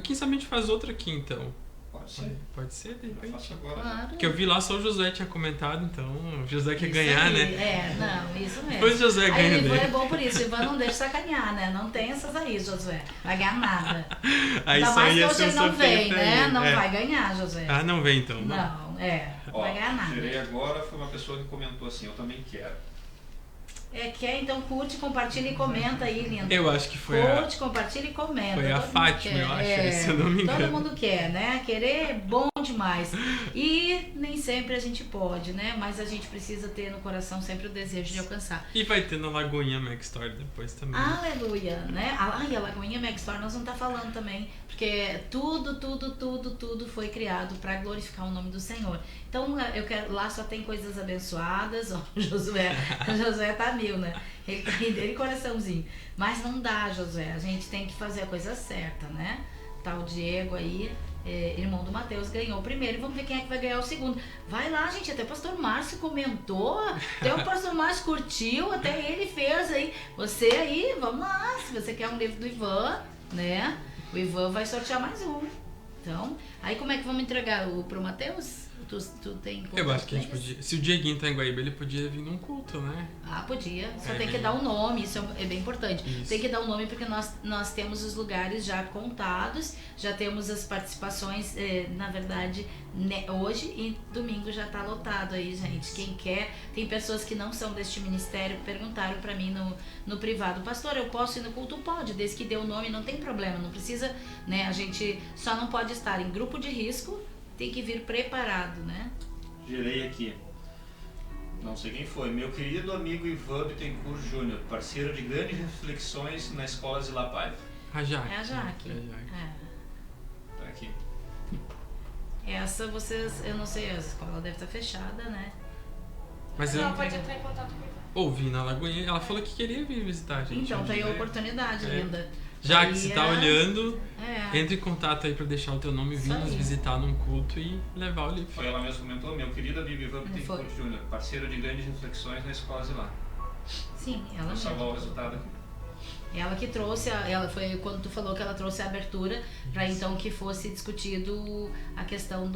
Quem sabe a gente faz outra aqui então. Pode ser. Pode ser, de repente. Eu faço agora. Claro. Porque eu vi lá só o Josué tinha comentado, então o Josué quer ganhar, aí, né? Não, isso mesmo. Depois o Josué ganha aí o Ivan dele. é bom por isso, o Ivan não deixa sacanear, né? Não tem essas aí, Josué. Vai ganhar nada. Aí Ainda só mais que ia hoje ser ele não sorteio vem, pra né? ele. Não vai ganhar, Josué. Ah, não vem então. Não, vai ganhar nada. Tirei agora, foi uma pessoa que comentou assim, eu também quero. Quer, então curte, compartilha e comenta aí, linda. Eu acho que foi curte, compartilha e comenta. Foi a Todo mundo Fátima, quer. eu acho, se eu não me engano. Todo mundo quer, né? Querer é bom demais. E nem sempre a gente pode, né? Mas a gente precisa ter no coração sempre o desejo de alcançar. E vai ter na Lagoinha Mac Store depois também. Aleluia, né? E a Lagoinha Mac Store nós vamos estar falando também, porque tudo foi criado para glorificar o nome do Senhor. Então, eu quero, lá só tem coisas abençoadas. Ó, o Josué tá mil, né? Ele tem dele coraçãozinho. Mas não dá, Josué. A gente tem que fazer a coisa certa, né? Tá o Diego aí, irmão do Mateus, ganhou o primeiro. E vamos ver quem é que vai ganhar o segundo. Vai lá, gente. Até o pastor Márcio comentou. Até o pastor Márcio curtiu. Até ele fez aí. Você aí, vamos lá. Se você quer um livro do Ivan, né? O Ivan vai sortear mais um. Então, aí como é que vamos entregar pro Mateus? Tu tem Eu acho que a gente podia. Se o Dieguinho tá em Guaíba, ele podia vir num culto, né? Podia. Só tem que dar um nome, isso é bem importante. Isso. Tem que dar um nome porque nós temos os lugares já contados, já temos as participações, na verdade, hoje e domingo já tá lotado aí, gente. Quem quer, tem pessoas que não são deste ministério que perguntaram pra mim no privado, pastor, eu posso ir no culto? Pode, desde que dê o nome, não tem problema, não precisa, né? A gente só não pode estar em grupo de risco, tem que vir preparado, né? Gerei aqui. Não sei quem foi. Meu querido amigo Ivan Bittencourt Júnior, parceiro de grandes reflexões na escola Zila Paiva. A Jaque. É a Jaque. Tá aqui. Essa vocês, eu não sei, a escola deve estar fechada, né? Mas Ela pode entrar em contato com ele. ouvi na Lagoinha, ela falou que queria vir visitar a gente. Então, um tá aí a dia. oportunidade, linda. Jaque, Aí se tá olhando, É. entre em contato aí pra deixar o teu nome, vir Isso nos aí. visitar num culto e levar o livro. Foi ela mesmo que comentou, meu querido amigo Ivan Bittencourt Júnior, parceiro de grandes reflexões na escola Zila. Sim, ela Vou salvar o mesma. resultado aqui. Ela que trouxe, ela foi quando tu falou que ela trouxe a abertura para então que fosse discutido a questão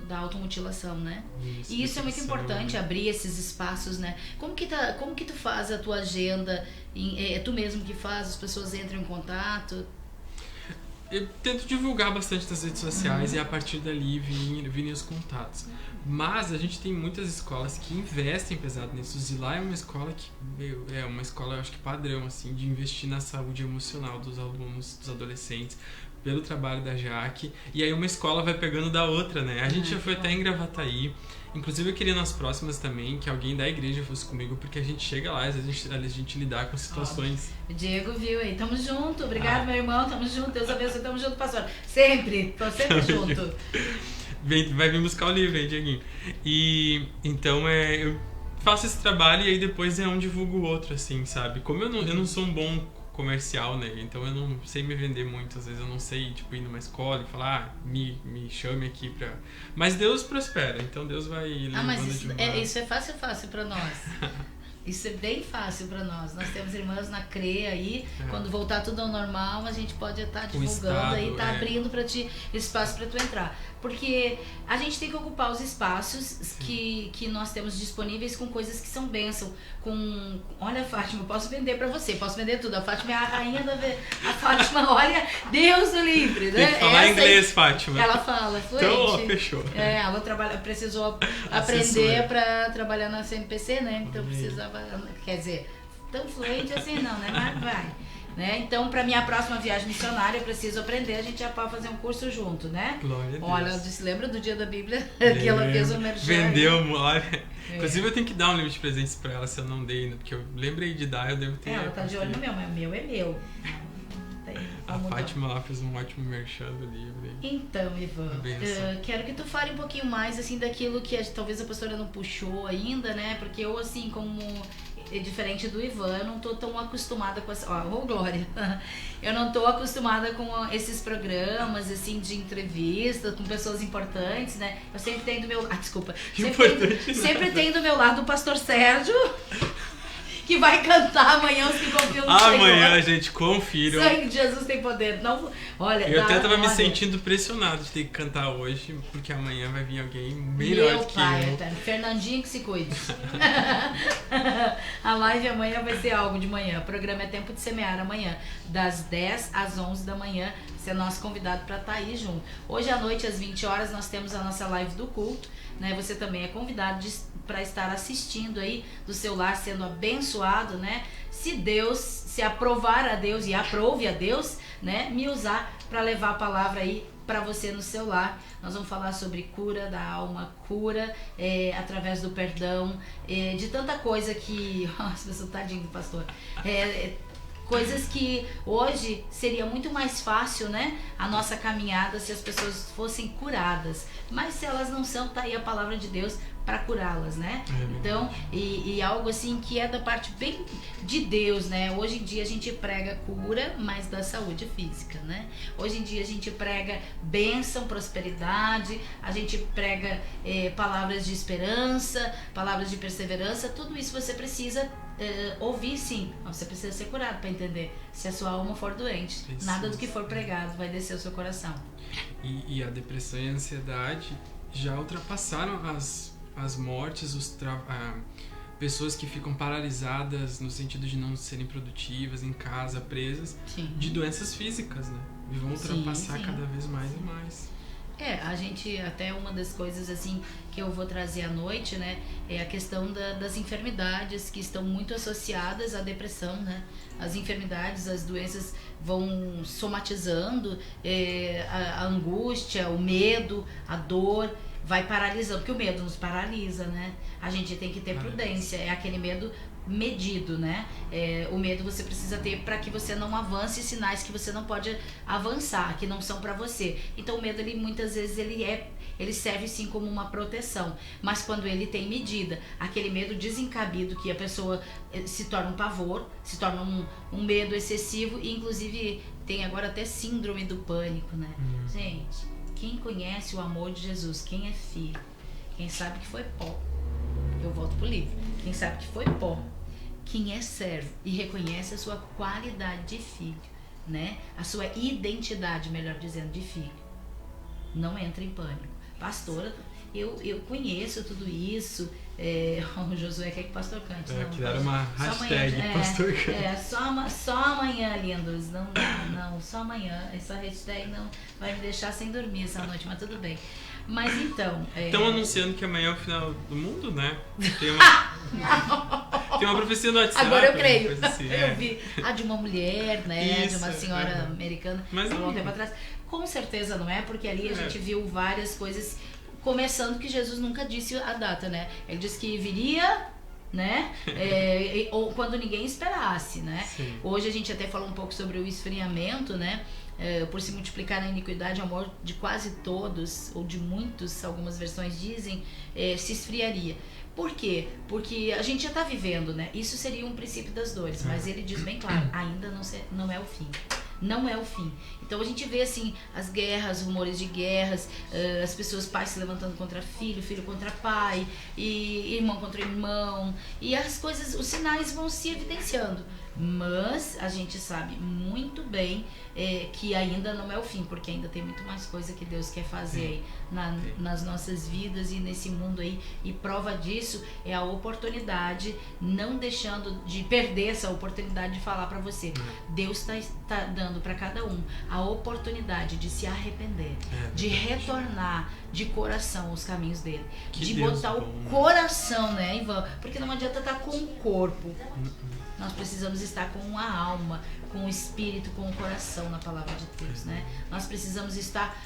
da automutilação, né? E isso é muito importante, abrir esses espaços, né? Como que tu faz a tua agenda? É tu mesmo que faz, as pessoas entram em contato? Eu tento divulgar bastante nas redes sociais e a partir dali virem os contatos. Mas a gente tem muitas escolas que investem pesado nisso. O Zila é uma escola que, eu acho que padrão, assim, de investir na saúde emocional dos alunos, dos adolescentes. pelo trabalho da Jaque, e aí uma escola vai pegando da outra, né? A gente já foi até em Gravataí. Inclusive eu queria nas próximas também que alguém da igreja fosse comigo, porque a gente chega lá e a gente lidar com situações. O Diego viu aí, tamo junto, obrigado meu irmão, tamo junto, Deus abençoe, tamo junto, pastor. Sempre, tô sempre junto. Vai vir buscar o livro, hein, Dieguinho? E então eu faço esse trabalho e aí depois é um divulgo o outro, assim, sabe? Como eu não sou um bom comercial, né? Então eu não sei me vender muito, às vezes eu não sei, tipo, ir numa escola e falar, me chame aqui pra... Mas Deus prospera, então Deus vai levando mas isso é fácil pra nós. Isso é bem fácil pra nós. Nós temos irmãs na CREA aí, quando voltar tudo ao normal, a gente pode estar divulgando aí, tá abrindo pra ti espaço pra tu entrar. Porque a gente tem que ocupar os espaços que nós temos disponíveis com coisas que são bênção. Olha, Fátima, eu posso vender pra você, posso vender tudo. A Fátima é a rainha A Fátima, olha, Deus do livre, né? Tem que falar inglês, Fátima. Ela fala fluente. Então, fechou. Ela precisou aprender pra trabalhar na CNPC, né? Então precisava, quer dizer, tão fluente assim não, né? Mas vai. Né? Então, para minha próxima viagem missionária, eu preciso aprender, a gente já pode fazer um curso junto, né? Glória a Deus. Olha, lembra do dia da Bíblia que ela fez o merchan? Vendeu, olha. Inclusive, eu tenho que dar um livro de presentes para ela se eu não dei, né? Porque eu lembrei de dar, eu devo ter. Ela tá de olho no meu, mas o meu é meu. A Fátima lá fez um ótimo merchan do livro. Então, Ivan, quero que tu fale um pouquinho mais assim daquilo que talvez a pastora não puxou ainda, né? Porque eu, assim, como diferente do Ivan, eu não tô tão acostumada com essa... Glória! Eu não tô acostumada com esses programas, assim, de entrevista com pessoas importantes, né? Eu sempre tenho do meu... desculpa. Sempre tenho do meu lado o pastor Sérgio, que vai cantar amanhã os que confiam no Senhor. Amanhã, gente, confiram. Sangue de Jesus tem poder. Não, olha, eu até tava me sentindo pressionado de ter que cantar hoje, porque amanhã vai vir alguém melhor do que eu. Fernandinho que se cuide. A live amanhã vai ser algo de manhã. O programa é Tempo de Semear amanhã, das 10 às 11 da manhã. Você é nosso convidado para estar aí junto. Hoje à noite, às 20 horas, nós temos a nossa live do culto, né? Você também é convidado para estar assistindo aí do seu lar, sendo abençoado, né? Se aprovar a Deus e aprove a Deus, né? Me usar para levar a palavra aí para você no seu lar. Nós vamos falar sobre cura da alma, cura através do perdão, de tanta coisa que... Nossa, eu sou tadinho do pastor. Coisas que hoje seria muito mais fácil, né? A nossa caminhada se as pessoas fossem curadas. Mas se elas não são, tá aí a palavra de Deus para curá-las, né? Então, e algo assim que é da parte bem de Deus, né? Hoje em dia a gente prega cura, mas da saúde física, né? Hoje em dia a gente prega bênção, prosperidade, a gente prega palavras de esperança, palavras de perseverança, tudo isso você precisa ouvir, sim. Você precisa ser curado para entender. Se a sua alma for doente, nada do que for pregado vai descer o seu coração. E a depressão e a ansiedade já ultrapassaram as mortes, pessoas que ficam paralisadas no sentido de não serem produtivas em casa, presas, de doenças físicas, né? E vão ultrapassar cada vez mais e mais. A gente, até uma das coisas assim que eu vou trazer à noite, né, é a questão das enfermidades que estão muito associadas à depressão, né? As enfermidades, as doenças vão somatizando, a angústia, o medo, a dor, vai paralisando, porque o medo nos paralisa, né? A gente tem que ter prudência, é aquele medo medido, né? O medo você precisa ter para que você não avance sinais que você não pode avançar, que não são para você. Então o medo, ele muitas vezes ele serve sim como uma proteção, mas quando ele tem medida, aquele medo desencabido que a pessoa se torna um pavor, se torna um medo excessivo, e inclusive tem agora até síndrome do pânico, né? Gente, quem conhece o amor de Jesus, quem é filho, quem sabe que foi pó, eu volto pro livro, quem sabe que foi pó, quem é servo e reconhece a sua qualidade de filho, né? A sua identidade, melhor dizendo, de filho, não entra em pânico. Pastora, eu conheço tudo isso. O Josué quer que o pastor cante. Criaram uma hashtag pastor cante. Só amanhã, lindos. Não dá, não. Só amanhã. Essa hashtag não vai me deixar sem dormir essa noite, mas tudo bem. Mas então... Estão anunciando que amanhã é o final do mundo, né? Tem uma... Tem uma profecia no WhatsApp. Agora eu creio. Coisa assim, Eu vi de uma mulher, né? De uma Isso, senhora americana, Mas há não. um tempo atrás. Com certeza não é, porque ali a É. gente viu várias coisas, começando que Jesus nunca disse a data, né? Ele disse que viria, né? Ou quando ninguém esperasse, né? Sim. Hoje a gente até falou um pouco sobre o esfriamento, né? Por se multiplicar a iniquidade, o amor de quase todos, ou de muitos, algumas versões dizem, se esfriaria. Por quê? Porque a gente já está vivendo, né? Isso seria um princípio das dores, mas ele diz bem claro, ainda não é o fim. Não é o fim. Então a gente vê assim as guerras, rumores de guerras, as pessoas, pais se levantando contra filho, filho contra pai, e irmão contra irmão, e as coisas, os sinais vão se evidenciando. Mas a gente sabe muito bem que ainda não é o fim, porque ainda tem muito mais coisa que Deus quer fazer aí nas nossas vidas e nesse mundo aí. E prova disso é a oportunidade, não deixando de perder essa oportunidade de falar para você. Deus está dando para cada um a oportunidade de se arrepender, de retornar de coração aos caminhos dele, Que de Deus botar bom, o né? coração, né, Ivan? Porque não adianta estar com o corpo. Nós precisamos estar com a alma, com o espírito, com o coração na palavra de Deus, né? Nós precisamos estar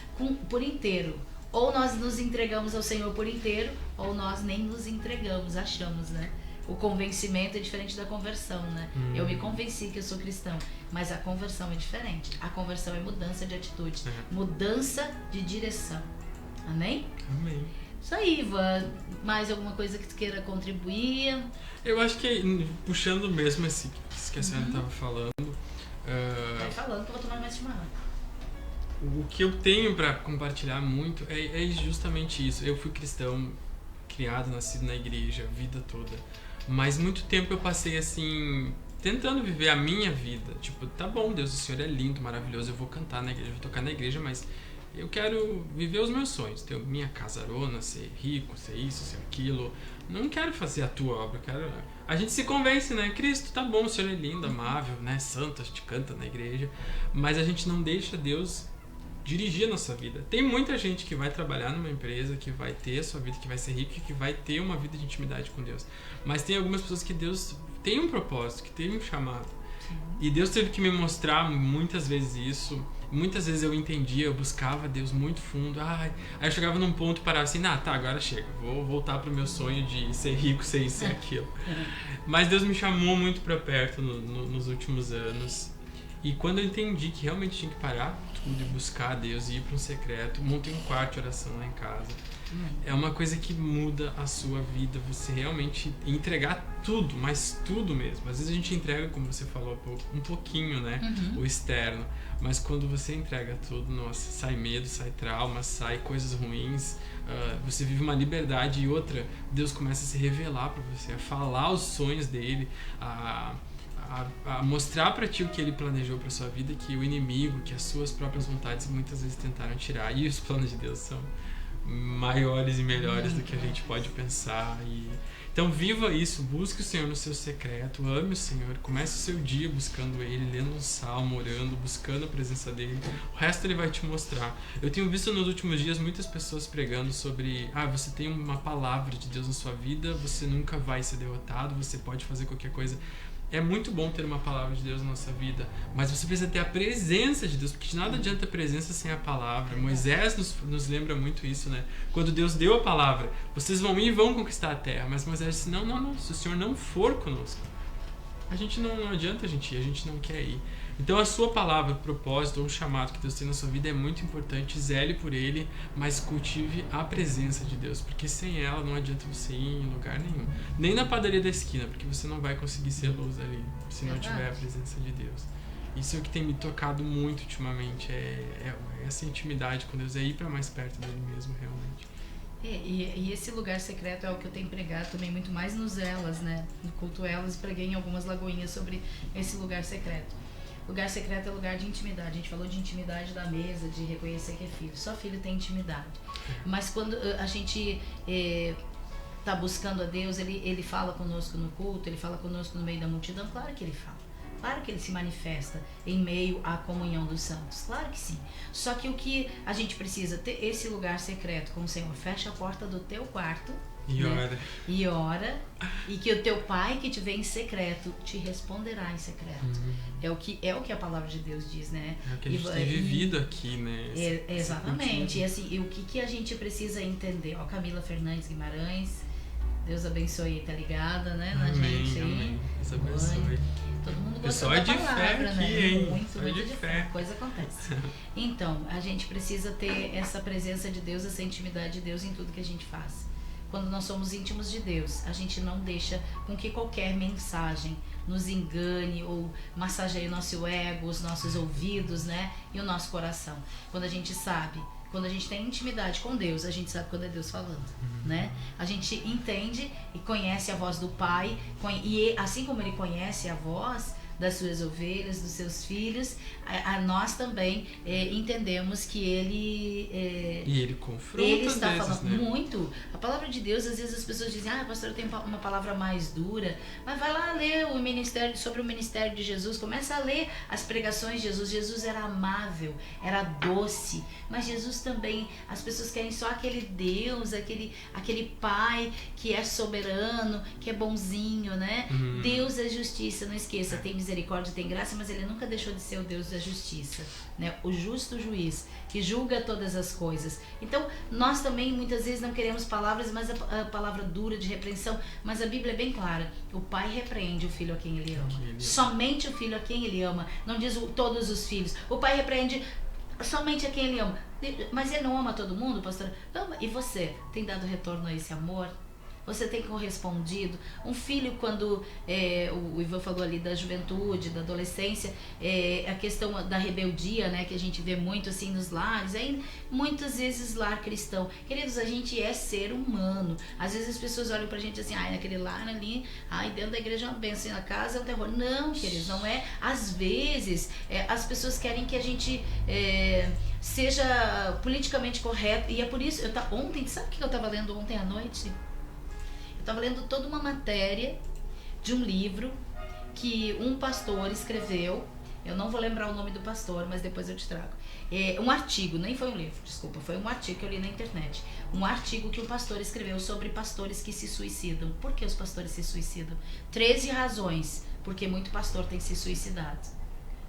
por inteiro. Ou nós nos entregamos ao Senhor por inteiro, ou nós nem nos entregamos, achamos, né? O convencimento é diferente da conversão, né? Eu me convenci que eu sou cristão, mas a conversão é diferente. A conversão é mudança de atitude, mudança de direção. Amém? Amém. Isso aí, Ivan. Mais alguma coisa que tu queira contribuir? Eu acho que, puxando mesmo esse que a senhora estava falando, Vai falando que eu vou tomar mais chimarrão. o que eu tenho para compartilhar muito é justamente isso. Eu fui cristão, criado, nascido na igreja, a vida toda. Mas muito tempo eu passei assim, tentando viver a minha vida. Tipo, tá bom, Deus, o Senhor é lindo, maravilhoso, eu vou cantar na igreja, vou tocar na igreja, mas eu quero viver os meus sonhos, ter minha casarona, ser rico, ser isso, ser aquilo. Não quero fazer a tua obra, eu quero... A gente se convence, né? Cristo, tá bom, o Senhor é lindo, amável, né? Santo, a gente canta na igreja, mas a gente não deixa Deus dirigir a nossa vida. Tem muita gente que vai trabalhar numa empresa, que vai ter a sua vida, que vai ser rica, que vai ter uma vida de intimidade com Deus. Mas tem algumas pessoas que Deus tem um propósito, que tem um chamado. E Deus teve que me mostrar muitas vezes isso. Muitas vezes eu entendia, eu buscava Deus muito fundo. Aí eu chegava num ponto e parava assim, tá, agora chega. Vou voltar pro meu sonho de ser rico, ser isso, ser aquilo. Mas Deus me chamou muito pra perto nos últimos anos. E quando eu entendi que realmente tinha que parar tudo e buscar Deus e ir para um secreto, montei um quarto de oração lá em casa. É uma coisa que muda a sua vida, você realmente entregar tudo, mas tudo mesmo. Às vezes a gente entrega, como você falou há pouco, um pouquinho, né? O externo. Mas quando você entrega tudo, nossa, sai medo, sai trauma, sai coisas ruins. Você vive uma liberdade e outra, Deus começa a se revelar para você, a falar os sonhos dele, a mostrar para ti o que ele planejou para sua vida, que o inimigo, que as suas próprias vontades muitas vezes tentaram tirar. E os planos de Deus são maiores e melhores do que a gente pode pensar. Então viva isso, busque o Senhor no seu secreto, ame o Senhor, comece o seu dia buscando Ele, lendo um salmo, orando, buscando a presença dEle. O resto Ele vai te mostrar. Eu tenho visto nos últimos dias muitas pessoas pregando sobre você tem uma palavra de Deus na sua vida, você nunca vai ser derrotado, você pode fazer qualquer coisa. É muito bom ter uma palavra de Deus na nossa vida, mas você precisa ter a presença de Deus, porque de nada adianta a presença sem a palavra. Moisés nos lembra muito isso, né? Quando Deus deu a palavra, vocês vão ir e vão conquistar a terra, mas Moisés disse, não, se o Senhor não for conosco, a gente não adianta a gente ir, a gente não quer ir. Então a sua palavra, o propósito ou o chamado que Deus tem na sua vida é muito importante, zele por ele, mas cultive a presença de Deus, porque sem ela não adianta você ir em lugar nenhum. Nem na padaria da esquina, porque você não vai conseguir ser luz ali, se não tiver a presença de Deus. Isso é o que tem me tocado muito ultimamente, é essa intimidade com Deus, é ir para mais perto dele mesmo, realmente. E esse lugar secreto é o que eu tenho pregado também muito mais nos Elas, né? No culto Elas, preguei em algumas lagoinhas sobre esse lugar secreto. Lugar secreto é lugar de intimidade. A gente falou de intimidade da mesa, de reconhecer que é filho. Só filho tem intimidade. Mas quando a gente tá buscando a Deus, ele fala conosco no culto, ele fala conosco no meio da multidão. Claro que ele fala. Claro que ele se manifesta em meio à comunhão dos santos. Claro que sim. Só que o que a gente precisa ter esse lugar secreto com o Senhor. Fecha a porta do teu quarto E né? ora. E ora, e que o teu pai que te vê em secreto te responderá em secreto. É o que a palavra de Deus diz, né? É o que a gente tem vivido aqui, né? Exatamente. E assim, e o que a gente precisa entender? Ó, Camila Fernandes Guimarães, Deus abençoe, tá ligada, né? Na gente aí. Amém. Deus abençoe. Todo mundo Pessoal gosta da de fé palavra, aqui, né? hein? Muito Pessoal de de fé. fé. A coisa acontece. Então, a gente precisa ter essa presença de Deus, essa intimidade de Deus em tudo que a gente faz. Quando nós somos íntimos de Deus, a gente não deixa com que qualquer mensagem nos engane ou massageie o nosso ego, os nossos ouvidos, né? E o nosso coração. Quando a gente sabe, quando a gente tem intimidade com Deus, a gente sabe quando é Deus falando, né? A gente entende e conhece a voz do Pai, e assim como Ele conhece a voz das suas ovelhas, dos seus filhos, nós também entendemos que Ele... E Ele confronta Ele está às vezes, falando né? muito. A palavra de Deus, às vezes as pessoas dizem, pastor, eu tenho uma palavra mais dura. Mas vai lá ler sobre o ministério de Jesus. Começa a ler as pregações de Jesus. Jesus era amável, era doce. Mas Jesus também, as pessoas querem só aquele Deus, aquele Pai que é soberano, que é bonzinho, né? Deus é justiça, não esqueça, tem misericórdia, tem graça, mas Ele nunca deixou de ser o Deus da justiça, né? O justo juiz, que julga todas as coisas. Então, nós também muitas vezes não queremos palavras, mas a palavra dura de repreensão, mas a Bíblia é bem clara, o pai repreende o filho a quem ele ama, somente o filho a quem ele ama, não diz todos os filhos, o pai repreende somente a quem ele ama, mas ele não ama todo mundo, pastor? Ama. E você, tem dado retorno a esse amor? Você tem correspondido? Um filho, quando o Ivan falou ali da juventude, da adolescência, a questão da rebeldia, né, que a gente vê muito assim nos lares, aí muitas vezes lar cristão. Queridos, a gente é ser humano. Às vezes as pessoas olham pra gente assim, naquele lar ali, dentro da igreja é uma bênção, na casa é um terror. Não, queridos, não é. Às vezes as pessoas querem que a gente seja politicamente correto, e é por isso, ontem, sabe o que eu estava lendo ontem à noite? Estava lendo toda uma matéria de um livro que um pastor escreveu. Eu não vou lembrar o nome do pastor, mas depois eu te trago. Um artigo, nem foi um livro, desculpa, foi um artigo que eu li na internet. Um artigo que o pastor escreveu sobre pastores que se suicidam. Por que os pastores se suicidam? 13 razões porque muito pastor tem se suicidado,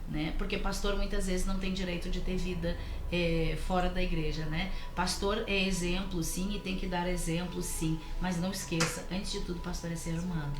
né? Porque pastor muitas vezes não tem direito de ter vida fora da igreja, né? Pastor é exemplo, sim, e tem que dar exemplo, sim, mas não esqueça, antes de tudo, pastor é ser humano.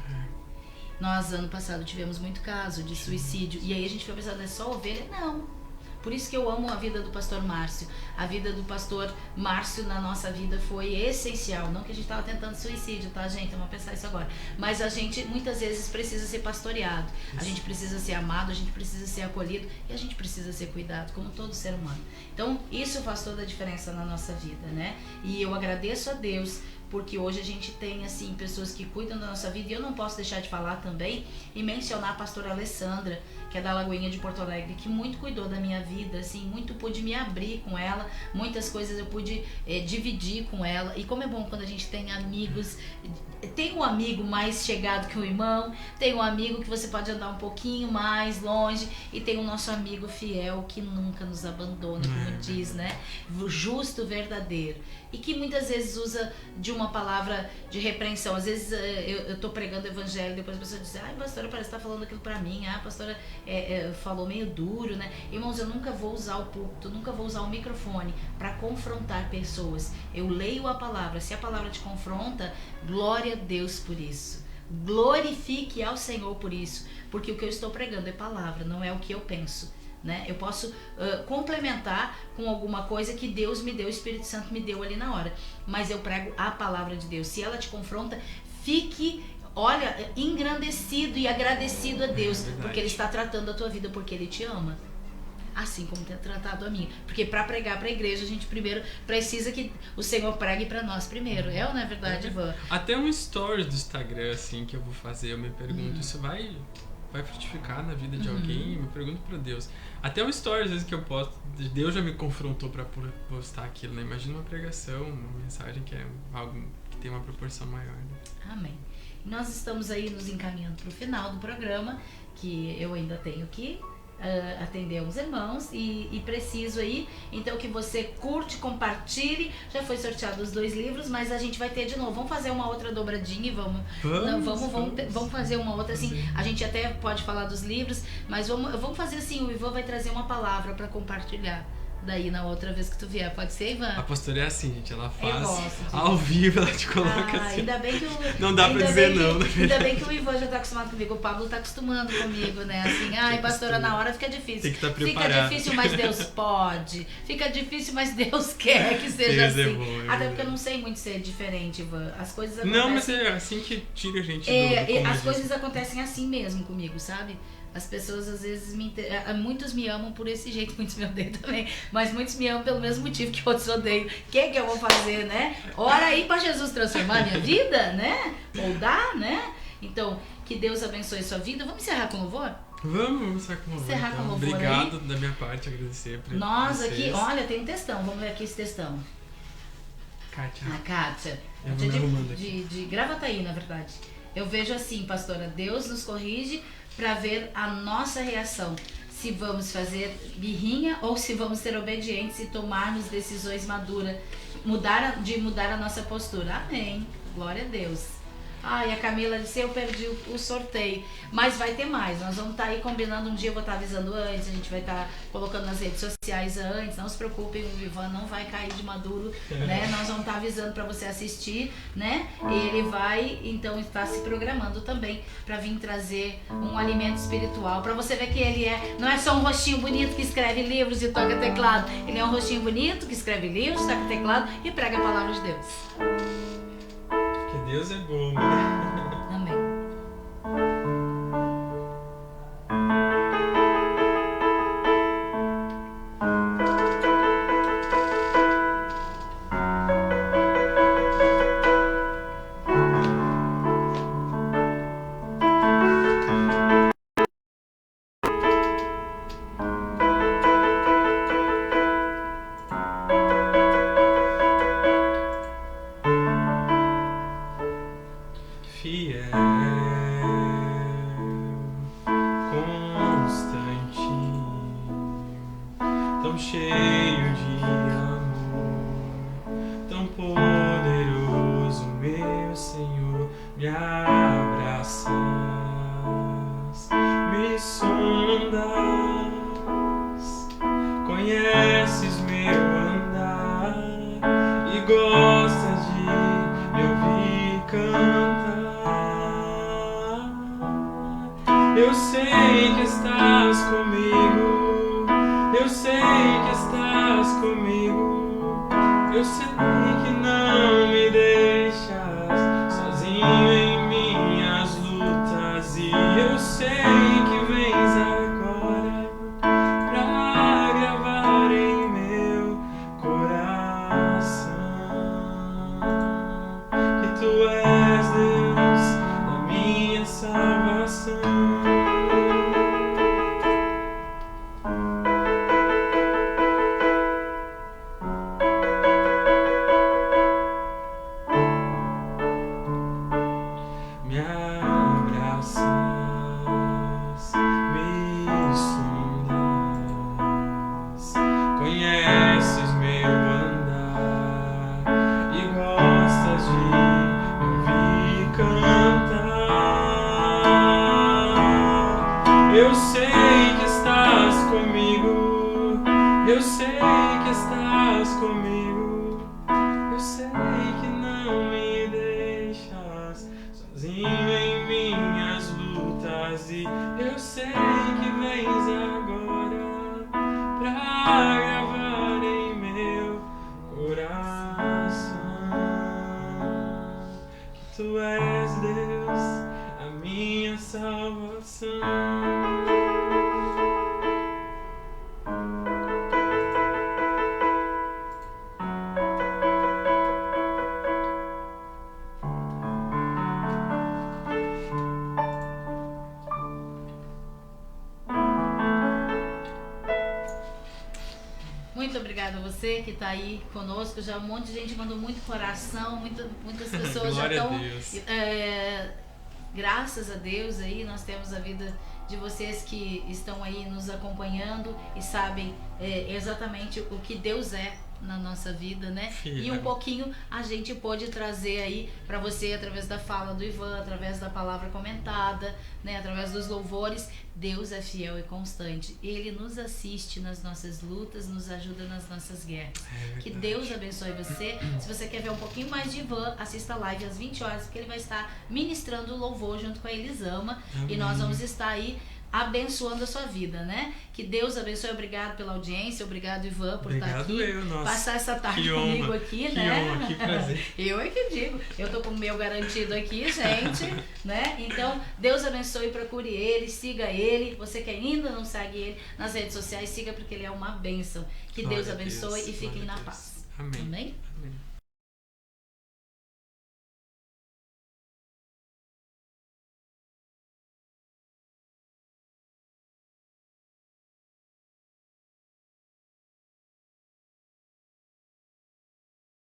Nós, ano passado, tivemos muito caso de suicídio, e aí a gente foi pensando, é só ovelha? Não. Por isso que eu amo a vida do pastor Márcio. A vida do pastor Márcio na nossa vida foi essencial. Não que a gente estava tentando suicídio, tá, gente? Vamos pensar isso agora. Mas a gente, muitas vezes, precisa ser pastoreado. A gente precisa ser amado, a gente precisa ser acolhido e a gente precisa ser cuidado, como todo ser humano. Então, isso faz toda a diferença na nossa vida, né? E eu agradeço a Deus, porque hoje a gente tem, assim, pessoas que cuidam da nossa vida, e eu não posso deixar de falar também e mencionar a pastora Alessandra, que é da Lagoinha de Porto Alegre, que muito cuidou da minha vida, assim, muito pude me abrir com ela, muitas coisas eu pude dividir com ela, e como é bom quando a gente tem amigos, tem um amigo mais chegado que um irmão, tem um amigo que você pode andar um pouquinho mais longe, e tem o nosso amigo fiel que nunca nos abandona, como diz, né, justo, verdadeiro, e que muitas vezes usa de uma palavra de repreensão. Às vezes eu tô pregando o evangelho, depois a pessoa diz, pastora, parece que tá falando aquilo pra mim, pastora falou meio duro, né? Irmãos, eu nunca vou usar o púlpito, nunca vou usar o microfone para confrontar pessoas. Eu leio a palavra, se a palavra te confronta, glória a Deus por isso. Glorifique ao Senhor por isso, porque o que eu estou pregando é palavra, não é o que eu penso, né? Eu posso complementar com alguma coisa que Deus me deu, o Espírito Santo me deu ali na hora, mas eu prego a palavra de Deus. Se ela te confronta, fique, olha, engrandecido e agradecido a Deus, porque Ele está tratando a tua vida, porque Ele te ama, assim como tem tratado a minha. Porque para pregar para a igreja, a gente primeiro precisa que o Senhor pregue para nós primeiro. Ou não é verdade, Ivan? Até um stories do Instagram, assim, que eu vou fazer, eu me pergunto, isso vai frutificar na vida de alguém? Eu me pergunto para Deus. Até um story, às vezes, que eu posto, Deus já me confrontou para postar aquilo, né? Imagina uma pregação, uma mensagem que é algo que tem uma proporção maior, né? Amém. Nós estamos aí nos encaminhando para o final do programa, que eu ainda tenho que atender uns irmãos e preciso aí, então que você curte, compartilhe. Já foi sorteado os 2 livros, mas a gente vai ter de novo. Vamos fazer uma outra dobradinha e vamos fazer uma outra assim. A gente até pode falar dos livros, mas vamos fazer assim, o Ivan vai trazer uma palavra para compartilhar. Daí na outra vez que tu vier, pode ser, Ivan? A pastora é assim, gente, ela faz gosto ao vivo, ela te coloca assim. Ainda bem que não dá pra dizer não. Ainda bem que o Ivan já tá acostumado comigo, o Pablo tá acostumando comigo, né? Assim, ai, pastora, na hora fica difícil. Tem que estar preparado. Fica difícil, mas Deus pode. Fica difícil, mas Deus quer que seja Deus assim. É bom, até porque eu não sei muito ser diferente, Ivan. As coisas acontecem. Não, mas é assim que tira a gente do as coisas acontecem assim mesmo comigo, sabe? As pessoas às vezes muitos me amam por esse jeito, muitos me odeiam também, mas muitos me amam pelo mesmo motivo que outros odeiam. O que eu vou fazer, né? Ora aí para Jesus transformar a minha vida, né? Ou dar, né? Então, que Deus abençoe sua vida. Vamos encerrar com louvor? Vamos encerrar com louvor. Encerrar com louvor. Obrigado aí. Da minha parte, agradecer pra nós vocês. Aqui, olha, tem um textão. Vamos ver aqui esse textão. Kátia. A Kátia. Eu vou me arrumando aqui. De Gravataí, na verdade. Eu vejo assim, pastora, Deus nos corrige para ver a nossa reação. Se vamos fazer birrinha ou se vamos ser obedientes e tomarmos decisões maduras, mudar a nossa postura. Amém. Glória a Deus. E a Camila disse, eu perdi o sorteio, mas vai ter mais, nós vamos estar aí combinando, um dia eu vou estar avisando antes, a gente vai estar colocando nas redes sociais antes, não se preocupem, o Ivan não vai cair de maduro, né, nós vamos estar avisando para você assistir, né, e ele vai, então, estar se programando também para vir trazer um alimento espiritual, para você ver que ele não é só um rostinho bonito que escreve livros e toca teclado, ele é um rostinho bonito que escreve livros, toca teclado e prega a palavra de Deus. Que Deus é bom, né? Amém. Eu sei que estás comigo, eu sei que estás comigo, eu sei que não me deixas sozinho em minhas lutas, e eu sei que vens agora pra gravar em meu coração que tu és Deus da minha salvação. Eu sei que estás comigo, eu sei que estás comigo, eu sei que não me deixas sozinho em minhas lutas, e eu sei que vens agora pra gravar em meu coração que tu és Deus, a minha salvação. Muito obrigada a você que está aí conosco. Já um monte de gente mandou muito coração, muitas pessoas já estão. Graças a Deus aí nós temos a vida de vocês que estão aí nos acompanhando e sabem exatamente o que Deus é na nossa vida, né? E um pouquinho a gente pôde trazer aí para você através da fala do Ivan, através da palavra comentada, né? Através dos louvores. Deus é fiel e constante. Ele nos assiste nas nossas lutas, nos ajuda nas nossas guerras. Que Deus abençoe você. Se você quer ver um pouquinho mais de Ivan, assista a live às 20 horas, porque ele vai estar ministrando o louvor junto com a Elisama. E nós vamos estar aí abençoando a sua vida, né? Que Deus abençoe. Obrigado pela audiência, obrigado, Ivan, por estar aqui, passar essa tarde comigo aqui, né? Honra, que prazer. Eu é que digo, eu tô com o meu garantido aqui, gente, né? Então, Deus abençoe, procure ele, siga ele. Você que ainda não segue ele nas redes sociais, siga, porque ele é uma bênção. Que Deus abençoe e fiquem na paz. Amém. Amém?